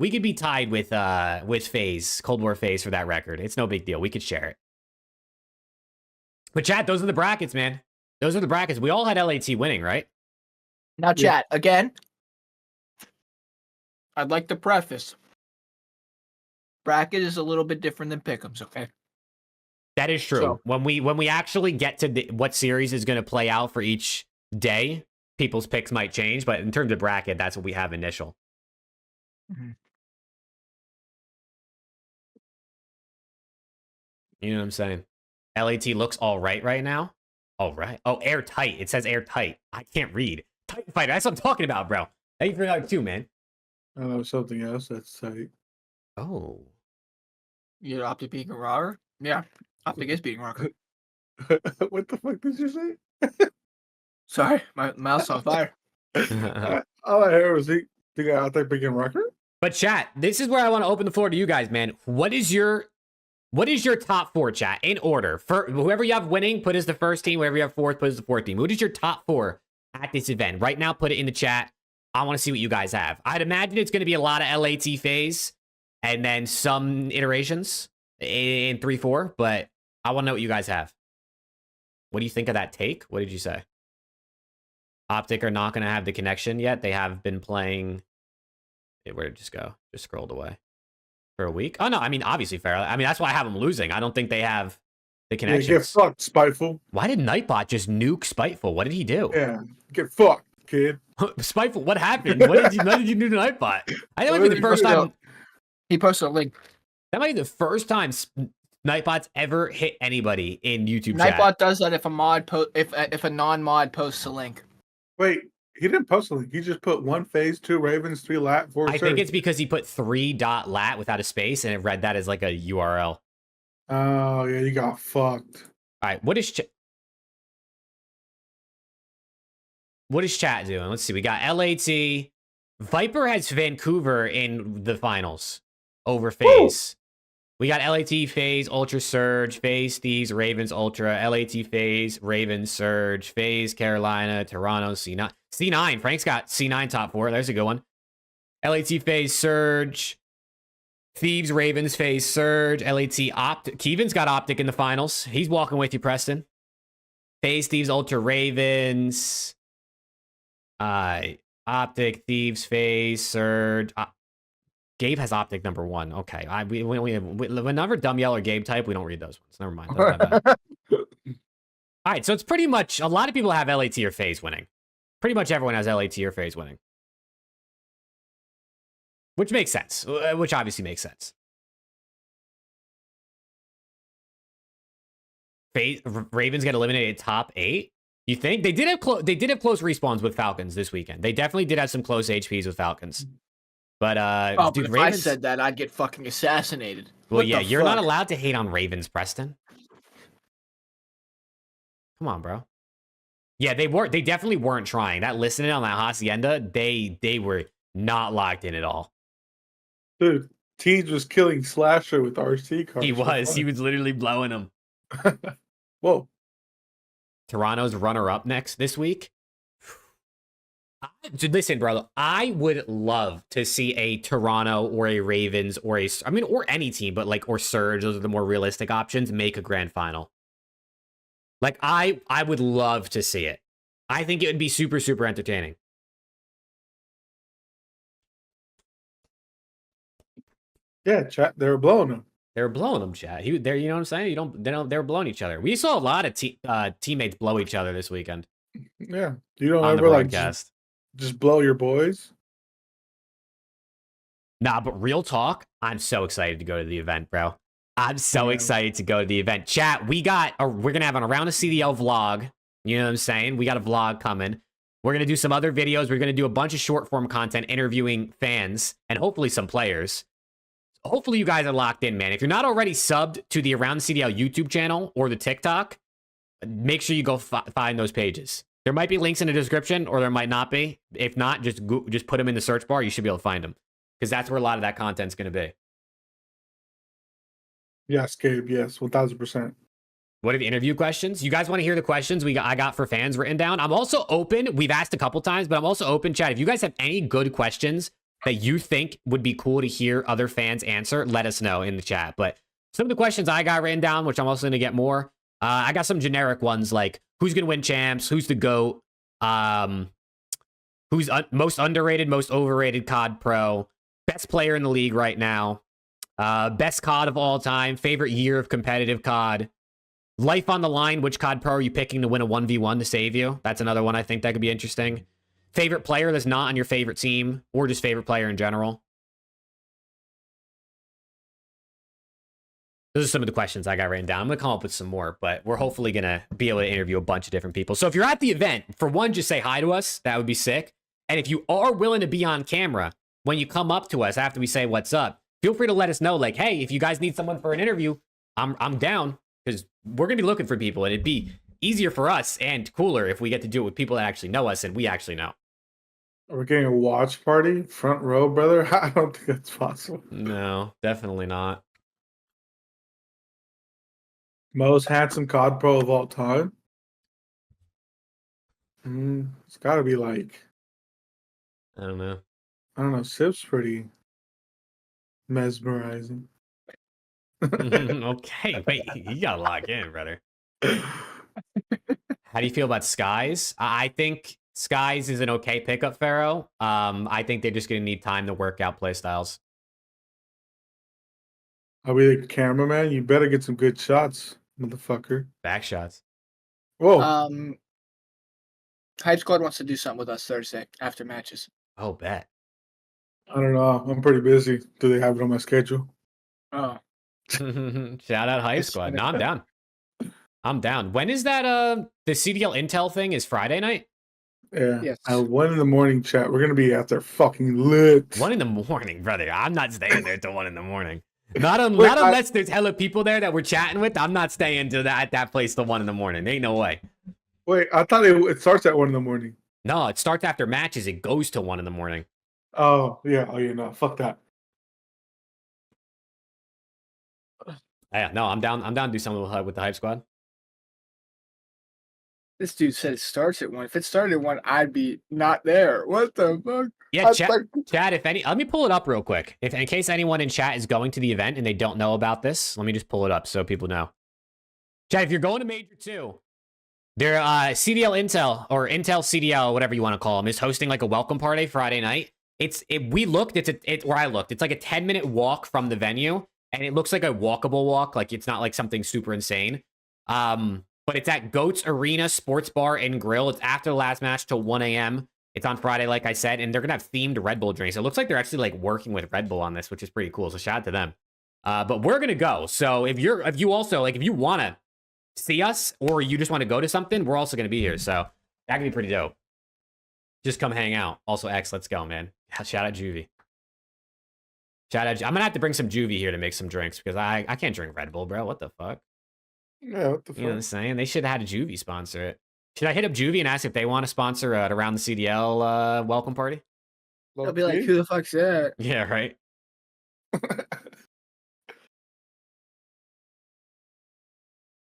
We could be tied with FaZe, Cold War FaZe for that record. It's no big deal. We could share it. But chat, those are the brackets, man. Those are the brackets. We all had LAT winning, right? Now, chat, again, I'd like to preface. Bracket is a little bit different than pick'ems, okay? That is true. So- when we actually get to what series is going to play out for each day, people's picks might change. But in terms of bracket, that's what we have initial. Mhm. You know what I'm saying? LAT looks all right now. All right. Oh, airtight. It says airtight. I can't read. Titan fighter. That's what I'm talking about, bro. Thank you for that too, man. I know something else that's tight. Oh. You know, OpTic beating Rocker? Yeah, OpTic is beating Rocker. What the fuck did you say? Sorry, my mouth's on fire. All I heard was he got out there picking record. But chat, this is where I want to open the floor to you guys, man. What is your top 4, chat, in order? For whoever you have winning, put as the first team. Whoever you have fourth, put as the fourth team. What is your top 4 at this event? Right now, put it in the chat. I want to see what you guys have. I'd imagine it's going to be a lot of LAT phase and then some iterations in 3-4, but I want to know what you guys have. What do you think of that take? What did you say? OpTic are not going to have the connection yet. They have been playing. Where did it just go? Just scrolled away. For a week? Oh, no. I mean, obviously, fair. I mean, that's why I have them losing. I don't think they have the Yeah, connections. get fucked, Spiteful. Why did Nightbot just nuke Spiteful? What did he do? Yeah, get fucked, kid. Spiteful, what happened? What did you do to Nightbot? I know it might be the first time. He posted a link. That might be the first time Nightbot's ever hit anybody in YouTube chat. Nightbot does that if a mod if a non-mod posts a link. Wait, he didn't post a link. He just put 1 phase, 2 Ravens, 3 lat, 4 I think it's because he put 3.lat without a space and it read that as like a URL. Oh, yeah, you got fucked. All right, what is chat doing? Let's see. We got LAT. Viper has Vancouver in the finals over FaZe. We got LAT, FaZe, Ultra Surge, FaZe, Thieves, Ravens, Ultra, LAT, FaZe, Ravens, Surge, FaZe, Carolina, Toronto, C9. C9. Frank's got C9 top 4. There's a good one. LAT, FaZe, Surge, Thieves, Ravens, FaZe, Surge, LAT, OpTic. Keevan's got OpTic in the finals. He's walking with you, Preston. FaZe, Thieves, Ultra, Ravens. OpTic, Thieves, FaZe, Surge. Gabe has OpTic number 1. Okay. Whenever Dumb Yell or Gabe type, we don't read those ones. Never mind. All right. So it's pretty much a lot of people have LAT or FaZe winning. Pretty much everyone has LAT or FaZe winning. Which makes sense. Which obviously makes sense. Ravens get eliminated top 8. You think they did have close respawns with Falcons this weekend? They definitely did have some close HPs with Falcons. But dude, if Ravens, I said that, I'd get fucking assassinated. well, What yeah, the you're not fuck? allowed to hate on Ravens, Preston. Come on, bro. Yeah, they definitely weren't trying. That listening on that hacienda, they were not locked in at all. Dude, Teens was killing Slasher with RC cars. He was literally blowing them. Whoa. Toronto's runner-up next this week. Listen, brother, I would love to see a Toronto or a Ravens or or any team, but or Surge, those are the more realistic options, make a grand final. Like, I would love to see it. I think it would be super, super entertaining. Yeah, chat. They were blowing them. They were blowing them, chat. You know what I'm saying? They were blowing each other. We saw a lot of teammates blow each other this weekend Yeah. You don't on the ever like broadcast. just blow your boys. Nah, but real talk, I'm so excited to go to the event, bro. I'm so excited to go to the event. Chat, we're gonna have an Around a CDL vlog. You know what I'm saying? We got a vlog coming. We're gonna do some other videos. We're gonna do a bunch of short form content interviewing fans and hopefully some players. Hopefully you guys are locked in, man. If you're not already subbed to the Around the CDL YouTube channel or the TikTok, make sure you go find those pages. There might be links in the description or there might not be. If not, just put them in the search bar. You should be able to find them because that's where a lot of that content's going to be. Yes, Gabe. Yes, 1000%. What are the interview questions? You guys want to hear the questions I got for fans written down? I'm also open. We've asked a couple times, but I'm also open, chat. If you guys have any good questions that you think would be cool to hear other fans answer, let us know in the chat. But some of the questions I got written down, which I'm also going to get more, I got some generic ones like who's gonna win champs, who's the GOAT, who's most underrated, most overrated COD Pro, best player in the league right now, best COD of all time, favorite year of competitive COD, life on the line, which COD Pro are you picking to win a 1v1 to save you? That's another one I think that could be interesting. Favorite player that's not on your favorite team, or just favorite player in general. Those are some of the questions I got written down. I'm going to come up with some more, but we're hopefully going to be able to interview a bunch of different people. So if you're at the event, for one, just say hi to us. That would be sick. And if you are willing to be on camera, when you come up to us after we say what's up, feel free to let us know, like, hey, if you guys need someone for an interview, I'm down, because we're going to be looking for people, and it'd be easier for us and cooler if we get to do it with people that actually know us and we actually know. Are we getting a watch party? Front row, brother? I don't think that's possible. No, definitely not. Most handsome COD Pro of all time? It's got to be like, I don't know. I don't know. Sip's pretty mesmerizing. Okay, wait, you got to lock in, brother. How do you feel about Skyz? I think Skyz is an okay pickup, Pharaoh. I think they're just going to need time to work out play styles. I'll be the cameraman. You better get some good shots, motherfucker. Back shots. Whoa. Hype Squad wants to do something with us Thursday after matches. Oh, bet. I don't know. I'm pretty busy. Do they have it on my schedule? Oh, Shout out Hype Yes, Squad. sir. No, I'm down. I'm down. When is that? The CDL Intel thing is Friday night? Yeah. Yes. At 1 in the morning, chat. We're gonna be out there fucking lit. 1 in the morning, brother. I'm not staying there till 1 in the morning. Not Wait, unless there's hella people there that we're chatting with. I'm not staying to that place till 1 in the morning. Ain't no way. Wait, I thought it starts at 1 in the morning. No, it starts after matches. It goes to 1 in the morning. Oh yeah. Oh yeah. No. Fuck that. Yeah, no, I'm down. I'm down to do something with the Hype Squad. this dude said it starts at 1. If it started at 1, I'd be not there. What the fuck? Yeah, I chat. think- Chat. If any, let me pull it up real quick. If in case anyone in chat is going to the event and they don't know about this, let me just pull it up so people know. Chat. If you're going to Major 2, their CDL Intel or Intel CDL, whatever you want to call them, is hosting like a welcome party Friday night. We looked. Where I looked. It's like a 10-minute walk from the venue, and it looks like a walkable walk. Like it's not like something super insane. But it's at Goats Arena Sports Bar and Grill. It's after the last match till 1 a.m. It's on Friday, like I said, and they're gonna have themed Red Bull drinks. It looks like they're actually like working with Red Bull on this, which is pretty cool. So shout out to them. But we're gonna go. So if you wanna see us or you just want to go to something, we're also gonna be here. So that could be pretty dope. Just come hang out. Also, X, let's go, man. Shout out Juvie. I'm gonna have to bring some Juvie here to make some drinks because I can't drink Red Bull, bro. What the fuck? Yeah. What the fuck? You know what I'm saying? They should have had a Juvie sponsor it. Should I hit up Juvie and ask if they want to sponsor it around the CDL welcome party? They'll be like, who the fuck's that? Yeah, right.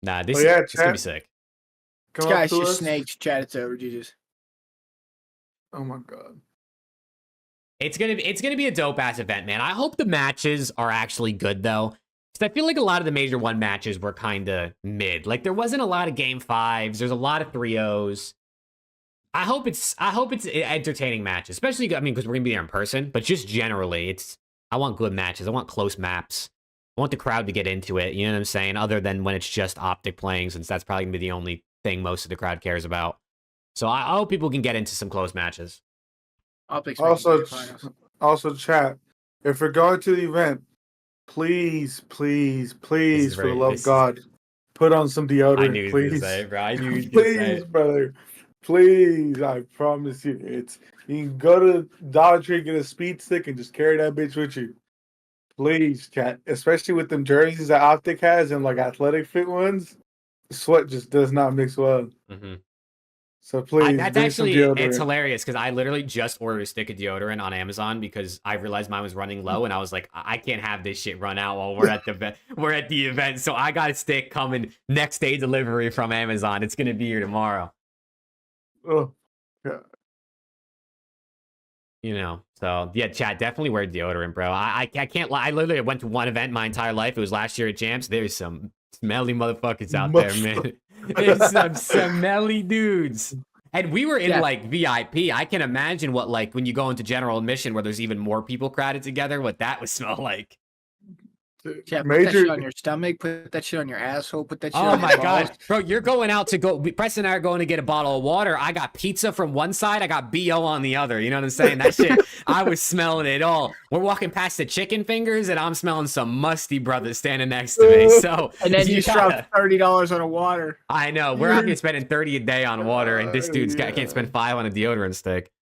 Nah, this yeah, is gonna be chat. sick. Come This up guy's to just us. snakes. Chat, it's over, Jesus. Oh my god. It's gonna be a dope ass event, man. I hope the matches are actually good though. Because I feel like a lot of the Major 1 matches were kind of mid. Like there wasn't a lot of game 5s. There's a lot of 3-0s. I hope it's entertaining matches, especially because we're gonna be there in person. But just generally, I want good matches. I want close maps. I want the crowd to get into it. You know what I'm saying? Other than when it's just OpTic playing, since that's probably gonna be the only thing most of the crowd cares about. So I hope people can get into some close matches. Optics Also, chat. If we're going to the event, please, please, please, for the love of God, put on some deodorant. I knew you were gonna say it, bro. I knew you were gonna say Please, it. brother. Please, I promise you. You can go to Dollar Tree, get a speed stick, and just carry that bitch with you. Please, chat. Especially with them jerseys that OpTic has and like athletic fit ones, the sweat just does not mix well. Mm-hmm. So please, That's bring some actually, deodorant. it's hilarious because I literally just ordered a stick of deodorant on Amazon because I realized mine was running low and I was like, I can't have this shit run out while we're at the event. So I got a stick coming next day delivery from Amazon. It's gonna be here tomorrow. Oh, yeah. You know, so yeah, chat, definitely wear deodorant, bro. I can't lie. I literally went to one event my entire life. It was last year at Jams. There's some Smelly motherfuckers out there, man. It's some smelly dudes. And we were in like VIP. I can imagine what like when you go into general admission where there's even more people crowded together, what that would smell like. Yeah, put that shit on your stomach, put that shit on your asshole, put that shit on my your God. balls. Bro, you're going out to go. Preston and I are going to get a bottle of water. I got pizza from one side. I got BO on the other. You know what I'm saying? That shit, I was smelling it all. We're walking past the chicken fingers and I'm smelling some musty brothers standing next to me. So, and then you drop $30 on a water. I know. We're out here spending 30 a day on water and this dude's can't spend 5 on a deodorant stick.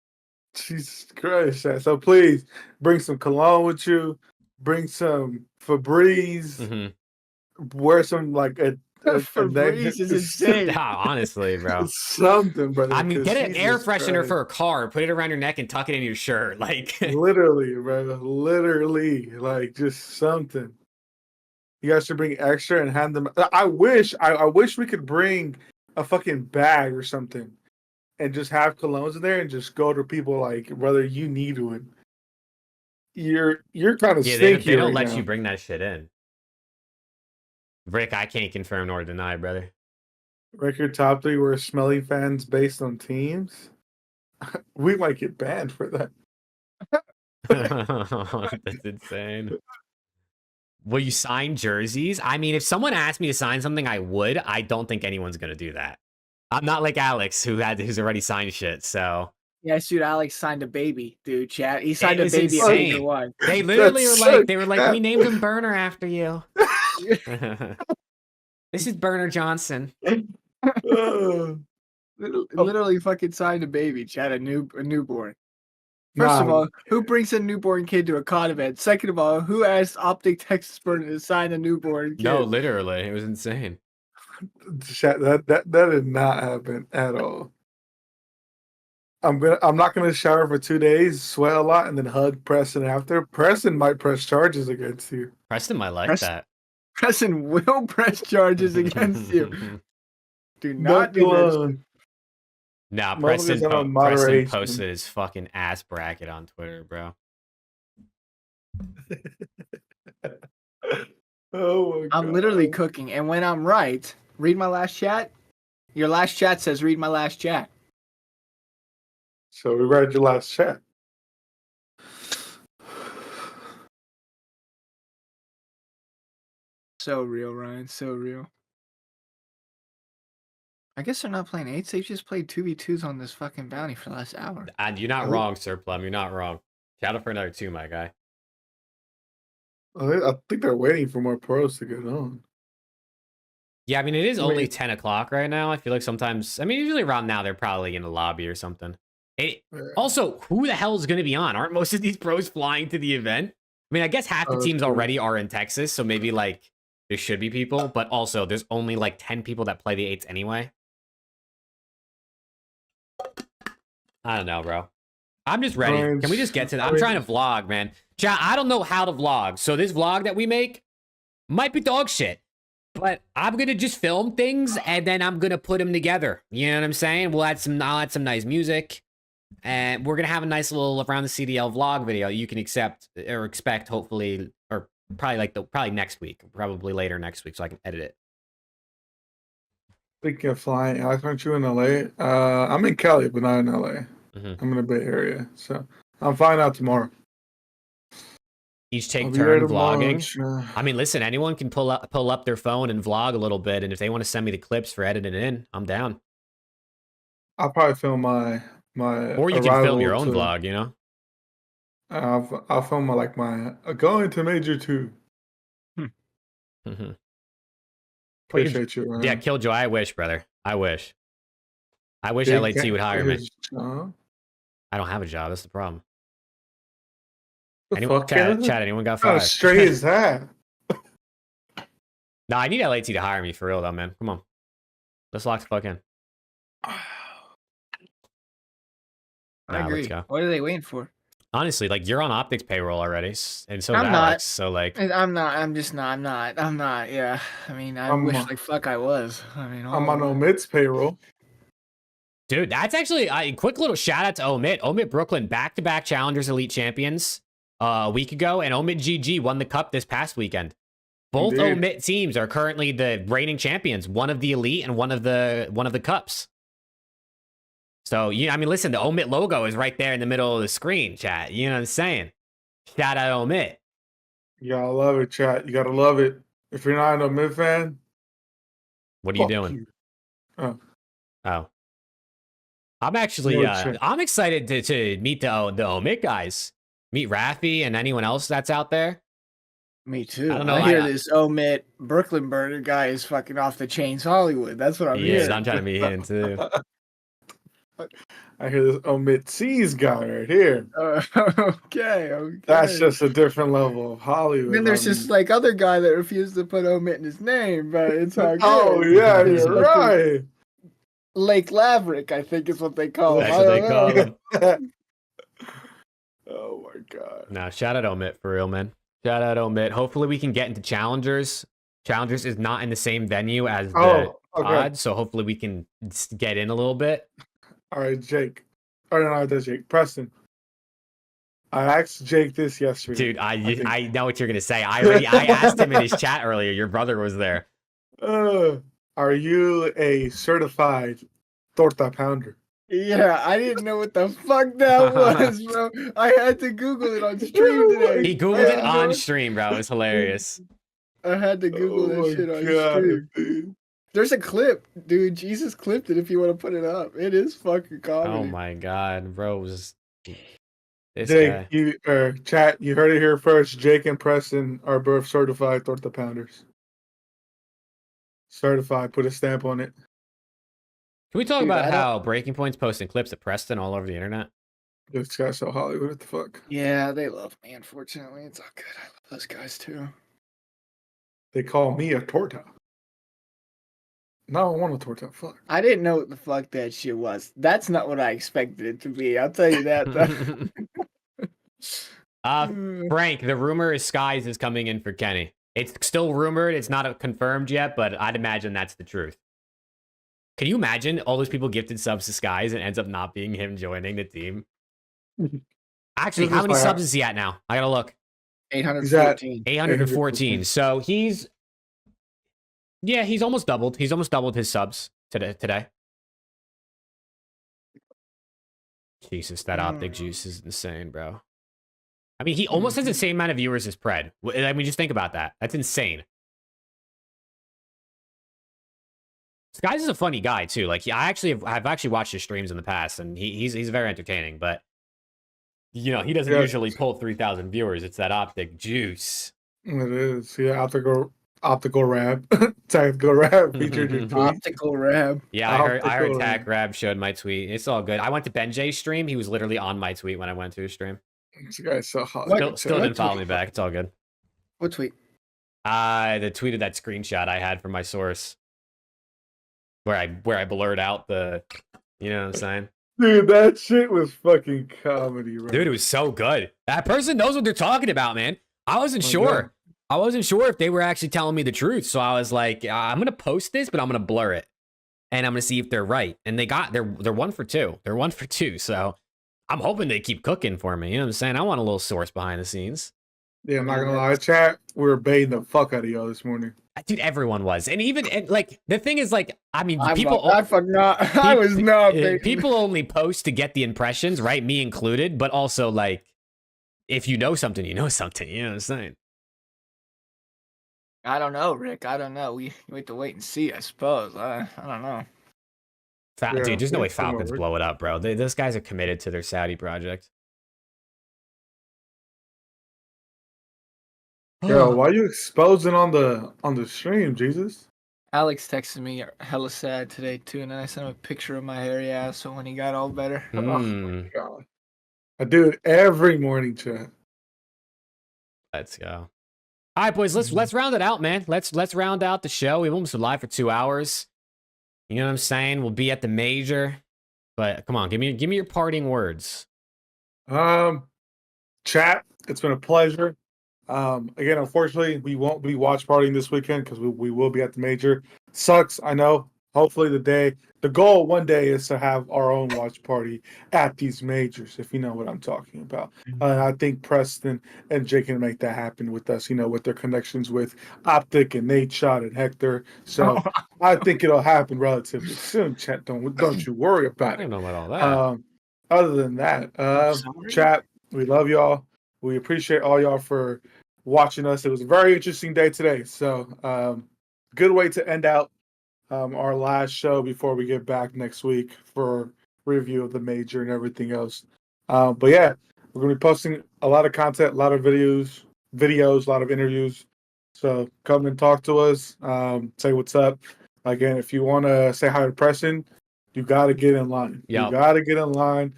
Jesus Christ. So please bring some cologne with you. Bring some Febreze. Wear some like a Febreze is insane. Honestly, bro. Something, brother. I mean, get an air freshener for a car, put it around your neck, and tuck it in your shirt. Like literally, bro. Literally, like just something. You guys should bring extra and hand them. I wish we could bring a fucking bag or something, and just have colognes in there and just go to people like, brother, you need one. You're kind of stinky. They don't let you bring that shit in. Rick, I can't confirm nor deny, brother. Record top 3 were smelly fans based on teams. We might get banned for that. That's insane. Will you sign jerseys? I mean, if someone asked me to sign something, I would. I don't think anyone's gonna do that. I'm not like Alex, who's already signed shit. So. Yeah, dude, Alex signed a baby, dude, chat. He signed a baby at one. They literally were like, we named him Burner after you. This is Burner Johnson. Literally fucking signed a baby, chat, a newborn. First of all, who brings a newborn kid to a COD event? Second of all, who asked OpTic Texas Burner to sign a newborn kid? No, literally, it was insane. That did not happen at all. I'm not gonna shower for 2 days, sweat a lot, and then hug Preston after. Preston might press charges against you. Preston might like that. Preston will press charges against you. Do not do this. Nah, Preston posted his fucking ass bracket on Twitter, bro. Oh my God. I'm literally cooking, and when I'm right, read my last chat. Your last chat says read my last chat. So we read your last chat. So real, Ryan. So real. I guess they're not playing 8s. They've just played 2v2s on this fucking bounty for the last hour. And you're not wrong, Sir Plum. You're not wrong. Shout out for another 2, my guy. I think they're waiting for more pros to get on. Yeah, I mean, it is only 10 o'clock right now. I feel like sometimes, I mean, usually around now, they're probably in the lobby or something. Also, who the hell is going to be on? Aren't most of these pros flying to the event? I mean, I guess half the teams already are in Texas, so maybe like there should be people, but also there's only like 10 people that play the 8s anyway. I don't know, bro. I'm just ready. Can we just get to that? I'm trying to vlog, man. Chat, I don't know how to vlog, so this vlog that we make might be dog shit. But I'm going to just film things, and then I'm going to put them together. You know what I'm saying? I'll add some nice music. And we're going to have a nice little around the CDL vlog video you can expect, hopefully, or probably next week, probably later next week, so I can edit it. Speaking of flying, Alex, aren't you in LA? I'm in Cali, but not in LA. I'm in the Bay Area, so I'm flying out tomorrow. Each take turn vlogging. I mean, listen, anyone can pull up their phone and vlog a little bit, and if they want to send me the clips for editing it in, I'm down. I'll probably film my or you can film your own vlog, you know. I'll film my going to Major 2. Appreciate you, man. Yeah, Killjoy. I wish, brother. I wish LAT would hire me. I don't have a job. That's the problem. Chat, anyone got fired? How straight is that? No, I need LAT to hire me for real, though, man. Come on. Let's lock the fuck in. I agree. Let's go. What are they waiting for? Honestly, like, you're on OpTic's payroll already, and so I'm is Alex, so, like... I'm not, yeah. I mean, I wish like fuck I was. I mean... I'm on Omit's payroll. Dude, that's actually a quick little shout out to Omit. Omit Brooklyn, back-to-back Challengers Elite Champions a week ago, and Omit GG won the cup this past weekend. Both Indeed. omit teams are currently the reigning champions, one of the elite and one of the cups. So I mean, listen, the omit logo is right there in the middle of the screen, chat. You know what I'm saying? Shout out omit. You gotta love it, chat. You gotta love it. If you're not an omit fan, What are you fuck doing? you. Oh. Oh. I'm actually No shit. I'm excited to meet the omit guys. Meet Rafi and anyone else that's out there. Me too. I don't know, I hear I- this omit Brooklyn burner guy is fucking off the chains Hollywood. That's what I'm Yeah, hearing. I'm trying to meet him too. I hear this omit C's guy right here. Okay. That's just a different level of Hollywood. Then there's I this mean- like other guy that refused to put omit in his name, but it's all good. Oh yeah, It's you're fucking right. Lake Laverick, I think is what they call him. That's I what they don't call know. him. Oh my god. No, shout out omit for real, man. Shout out omit. Hopefully we can get into challengers. Challengers is not in the same venue as the Okay. pod, so hopefully we can get in a little bit. All right, Jake. Or no, that's Jake. Preston. I asked Jake this yesterday. Dude, think- I know what you're gonna say. I asked him in his chat earlier. Your brother was there. Are you a certified torta pounder? Yeah, I didn't know what the fuck that was, bro. I had to Google it on stream today. He googled it on stream, bro. It was hilarious. I had to Google Oh that shit on my God, stream. dude. There's a clip, dude. Jesus clipped it if you want to put it up. It is fucking comedy. Oh my god, bro. Was this guy? Jake, chat, you heard it here first. Jake and Preston are both certified torta pounders. Certified. Put a stamp on it. Can we talk Dude, about I don't- how Breaking Point's posting clips of Preston all over the internet? This guy's so Hollywood. What the fuck? Yeah, they love me, unfortunately. It's all good. I love those guys too. They call me a torta. No, I want a torta. Fuck. I didn't know what the fuck that shit was. That's not what I expected it to be. I'll tell you that. though. Frank, the rumor is Skyz is coming in for Kenny. It's still rumored. It's not confirmed yet, but I'd imagine that's the truth. Can you imagine all those people gifted subs to Skyz and ends up not being him joining the team? Actually, how many subs is he at now? I gotta look. 814. 814. So he's almost doubled. He's almost doubled his subs today. Jesus, that OpTic juice is insane, bro. I mean, he almost has the same amount of viewers as Pred. I mean, just think about that. That's insane. Skyz is a funny guy too. Like, I've actually watched his streams in the past, and he's very entertaining. But you know, he doesn't usually pull 3,000 viewers. It's that OpTic juice. It is. Yeah, optical rab. Tactical rab featured your tweet. Optical Rab. Yeah, I heard Optical TACTICALRAB showed my tweet. It's all good. I went to Benjay's stream. He was literally on my tweet when I went to his stream. This guy's so hot. Still didn't follow me back. It's all good. What tweet? The tweet of that screenshot I had from my source, where I blurred out the, you know what I'm saying? Dude, that shit was fucking comedy, bro. Dude, it was so good. That person knows what they're talking about, man. I wasn't Oh, sure. God. I wasn't sure if they were actually telling me the truth. So I was like, I'm gonna post this, but I'm gonna blur it, and I'm gonna see if they're right. And they're 1 for 2. They're 1 for 2. So I'm hoping they keep cooking for me. You know what I'm saying? I want a little source behind the scenes. Yeah, I'm not gonna lie, chat. We were baiting the fuck out of y'all this morning. Dude, everyone was. And even like the thing is, like, I mean, I people was not. baby. people only post to get the impressions, right? Me included, but also like if you know something, you know something. You know what I'm saying? I don't know, Rick. I don't know. We have to wait and see, I suppose. I don't know. Yeah, Dude, there's no way it's somewhere Falcons weird. blow it up, bro. Those guys are committed to their Saudi project. Yo, why you exposing on the stream, Jesus? Alex texted me hella sad today too, and then I sent him a picture of my hairy ass. So when he got all better, Hmm, God. I do it every morning, chat. let's go. All right, boys, let's round it out, man. Let's round out the show. We've almost been live for 2 hours. You know what I'm saying? We'll be at the major. But come on, give me your parting words. Chat, it's been a pleasure. Again, unfortunately, we won't be watch partying this weekend because we will be at the major. Sucks, I know. hopefully the goal one day is to have our own watch party at these majors, if you know what I'm talking about. I think Preston and Jake can make that happen with us, with their connections with OpTic and NADESHOT and Hector. So I think it'll happen relatively soon, chat. Don't you worry about I it. don't know about all that. Other than that, chat, we love y'all. We appreciate all y'all for watching us. It was a very interesting day today. So good way to end out our last show before we get back next week for review of the major and everything else. But yeah, we're gonna be posting a lot of content, a lot of videos, a lot of interviews. So come and talk to us. Say what's up. Again, if you want to say hi to Preston, you got to get in line. Yep. You got to get in line.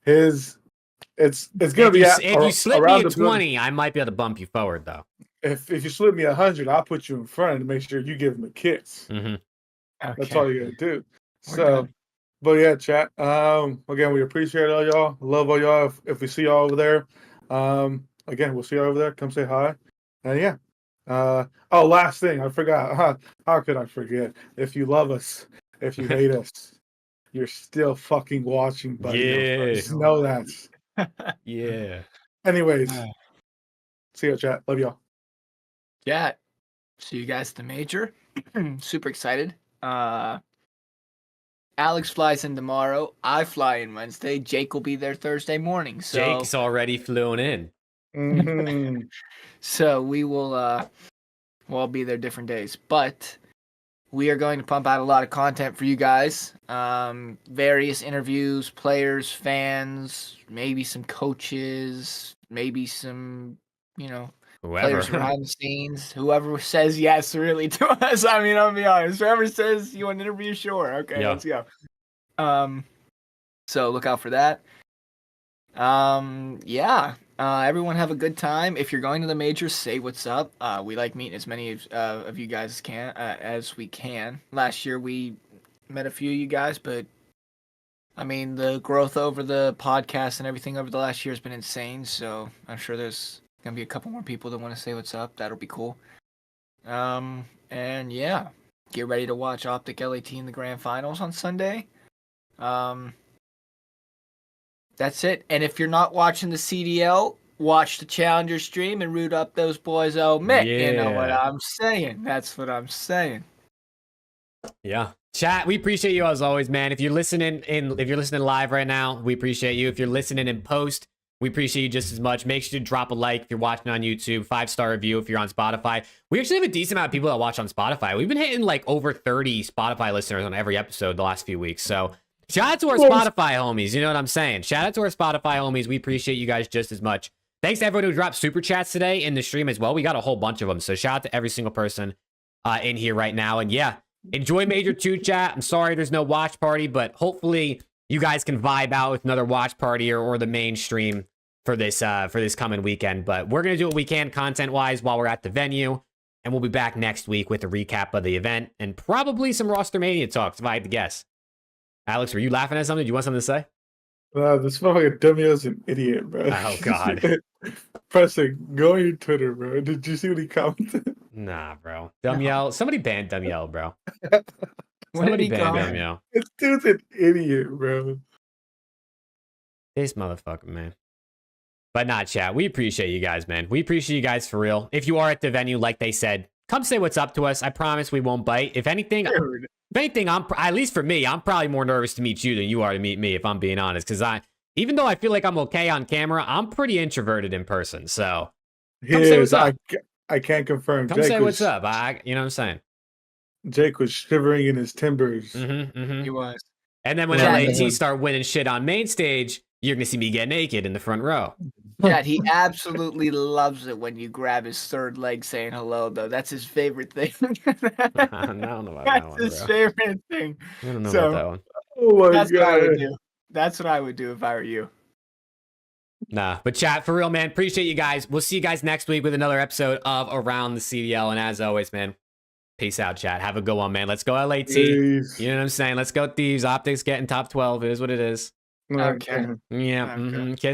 It's gonna be if you slip me around a the building. 20, I might be able to bump you forward though. If you slip me 100, I'll put you in front to make sure you give him a kiss. Mm-hmm. That's all you gotta do. We're So, done. but yeah, chat. Again, we appreciate all y'all. Love all y'all. If we see y'all over there, again, we'll see you over there. Come say hi. And yeah. Last thing, I forgot. How could I forget? If you love us, if you hate us, you're still fucking watching, buddy. Yeah. Just know that. Yeah. Anyways, see you, chat. Love y'all. Yeah. See you guys at the major. Super excited. Alex flies in tomorrow. I fly in Wednesday. Jake will be there Thursday morning. So Jake's already flown in. Mhm. So we will we'll all be there different days. But we are going to pump out a lot of content for you guys. Various interviews, players, fans, maybe some coaches, maybe some, Whoever. players behind the scenes. Whoever says yes really to us. I mean, I'll be honest. Whoever says you want an interview, sure. Okay, Yeah. let's go. So look out for that. Everyone have a good time. If you're going to the majors, say what's up. We like meeting as many of you guys as we can. Last year we met a few of you guys, but I mean the growth over the podcast and everything over the last year has been insane. So I'm sure there's gonna be a couple more people that want to say what's up. That'll be cool. And yeah, get ready to watch OpTic LAT in the grand finals on Sunday. That's it. And if you're not watching the CDL, watch the Challenger stream and root up those boys. Oh, Mick, you know what Yeah. I'm saying. That's what I'm saying. Yeah. Chat, we appreciate you as always, man. If you're listening live right now, we appreciate you. If you're listening in post, we appreciate you just as much. Make sure to drop a like if you're watching on YouTube, 5-star review if you're on Spotify. We actually have a decent amount of people that watch on Spotify. We've been hitting like over 30 Spotify listeners on every episode the last few weeks. So shout out to our Spotify homies. You know what I'm saying? Shout out to our Spotify homies. We appreciate you guys just as much. Thanks to everyone who dropped super chats today in the stream as well. We got a whole bunch of them. So shout out to every single person in here right now. And yeah, enjoy Major 2 chat. I'm sorry there's no watch party, but hopefully you guys can vibe out with another watch party or the main stream for this coming weekend. But we're going to do what we can content-wise while we're at the venue. And we'll be back next week with a recap of the event and probably some Roster Mania talks, if I had to guess. Alex, were you laughing at something? Do you want something to say? This motherfucking dummy is an idiot, bro. Oh, God. Preston, go on your Twitter, bro. Did you see what he commented? Nah, bro. Dumb somebody banned Dumb bro. What did Somebody he banned comment? Dumb. This dude's an idiot, bro. This motherfucker, man. But not chat. We appreciate you guys, man. We appreciate you guys for real. If you are at the venue, like they said, come say what's up to us. I promise we won't bite. If anything, at least for me, I'm probably more nervous to meet you than you are to meet me, if I'm being honest. Because even though I feel like I'm okay on camera, I'm pretty introverted in person. So come say what's up. I can't confirm. Come say what's up. You know what I'm saying? Jake was shivering in his timbers. He was. And then when LAT start winning shit on main stage, you're going to see me get naked in the front row. Yeah, he absolutely loves it when you grab his third leg saying hello, though. That's his favorite thing. I don't know about that one, That's his bro. favorite thing. I don't know So, about that one. Oh my That's what I would god. do. That's what I would do if I were you. Nah, but chat, for real, man. Appreciate you guys. We'll see you guys next week with another episode of Around the CDL. And as always, man, peace out, chat. Have a good one, man. Let's go LAT. Peace. You know what I'm saying? Let's go Thieves. OpTic's getting top 12. It is what it is. Okay. Yeah. Okay. Kiss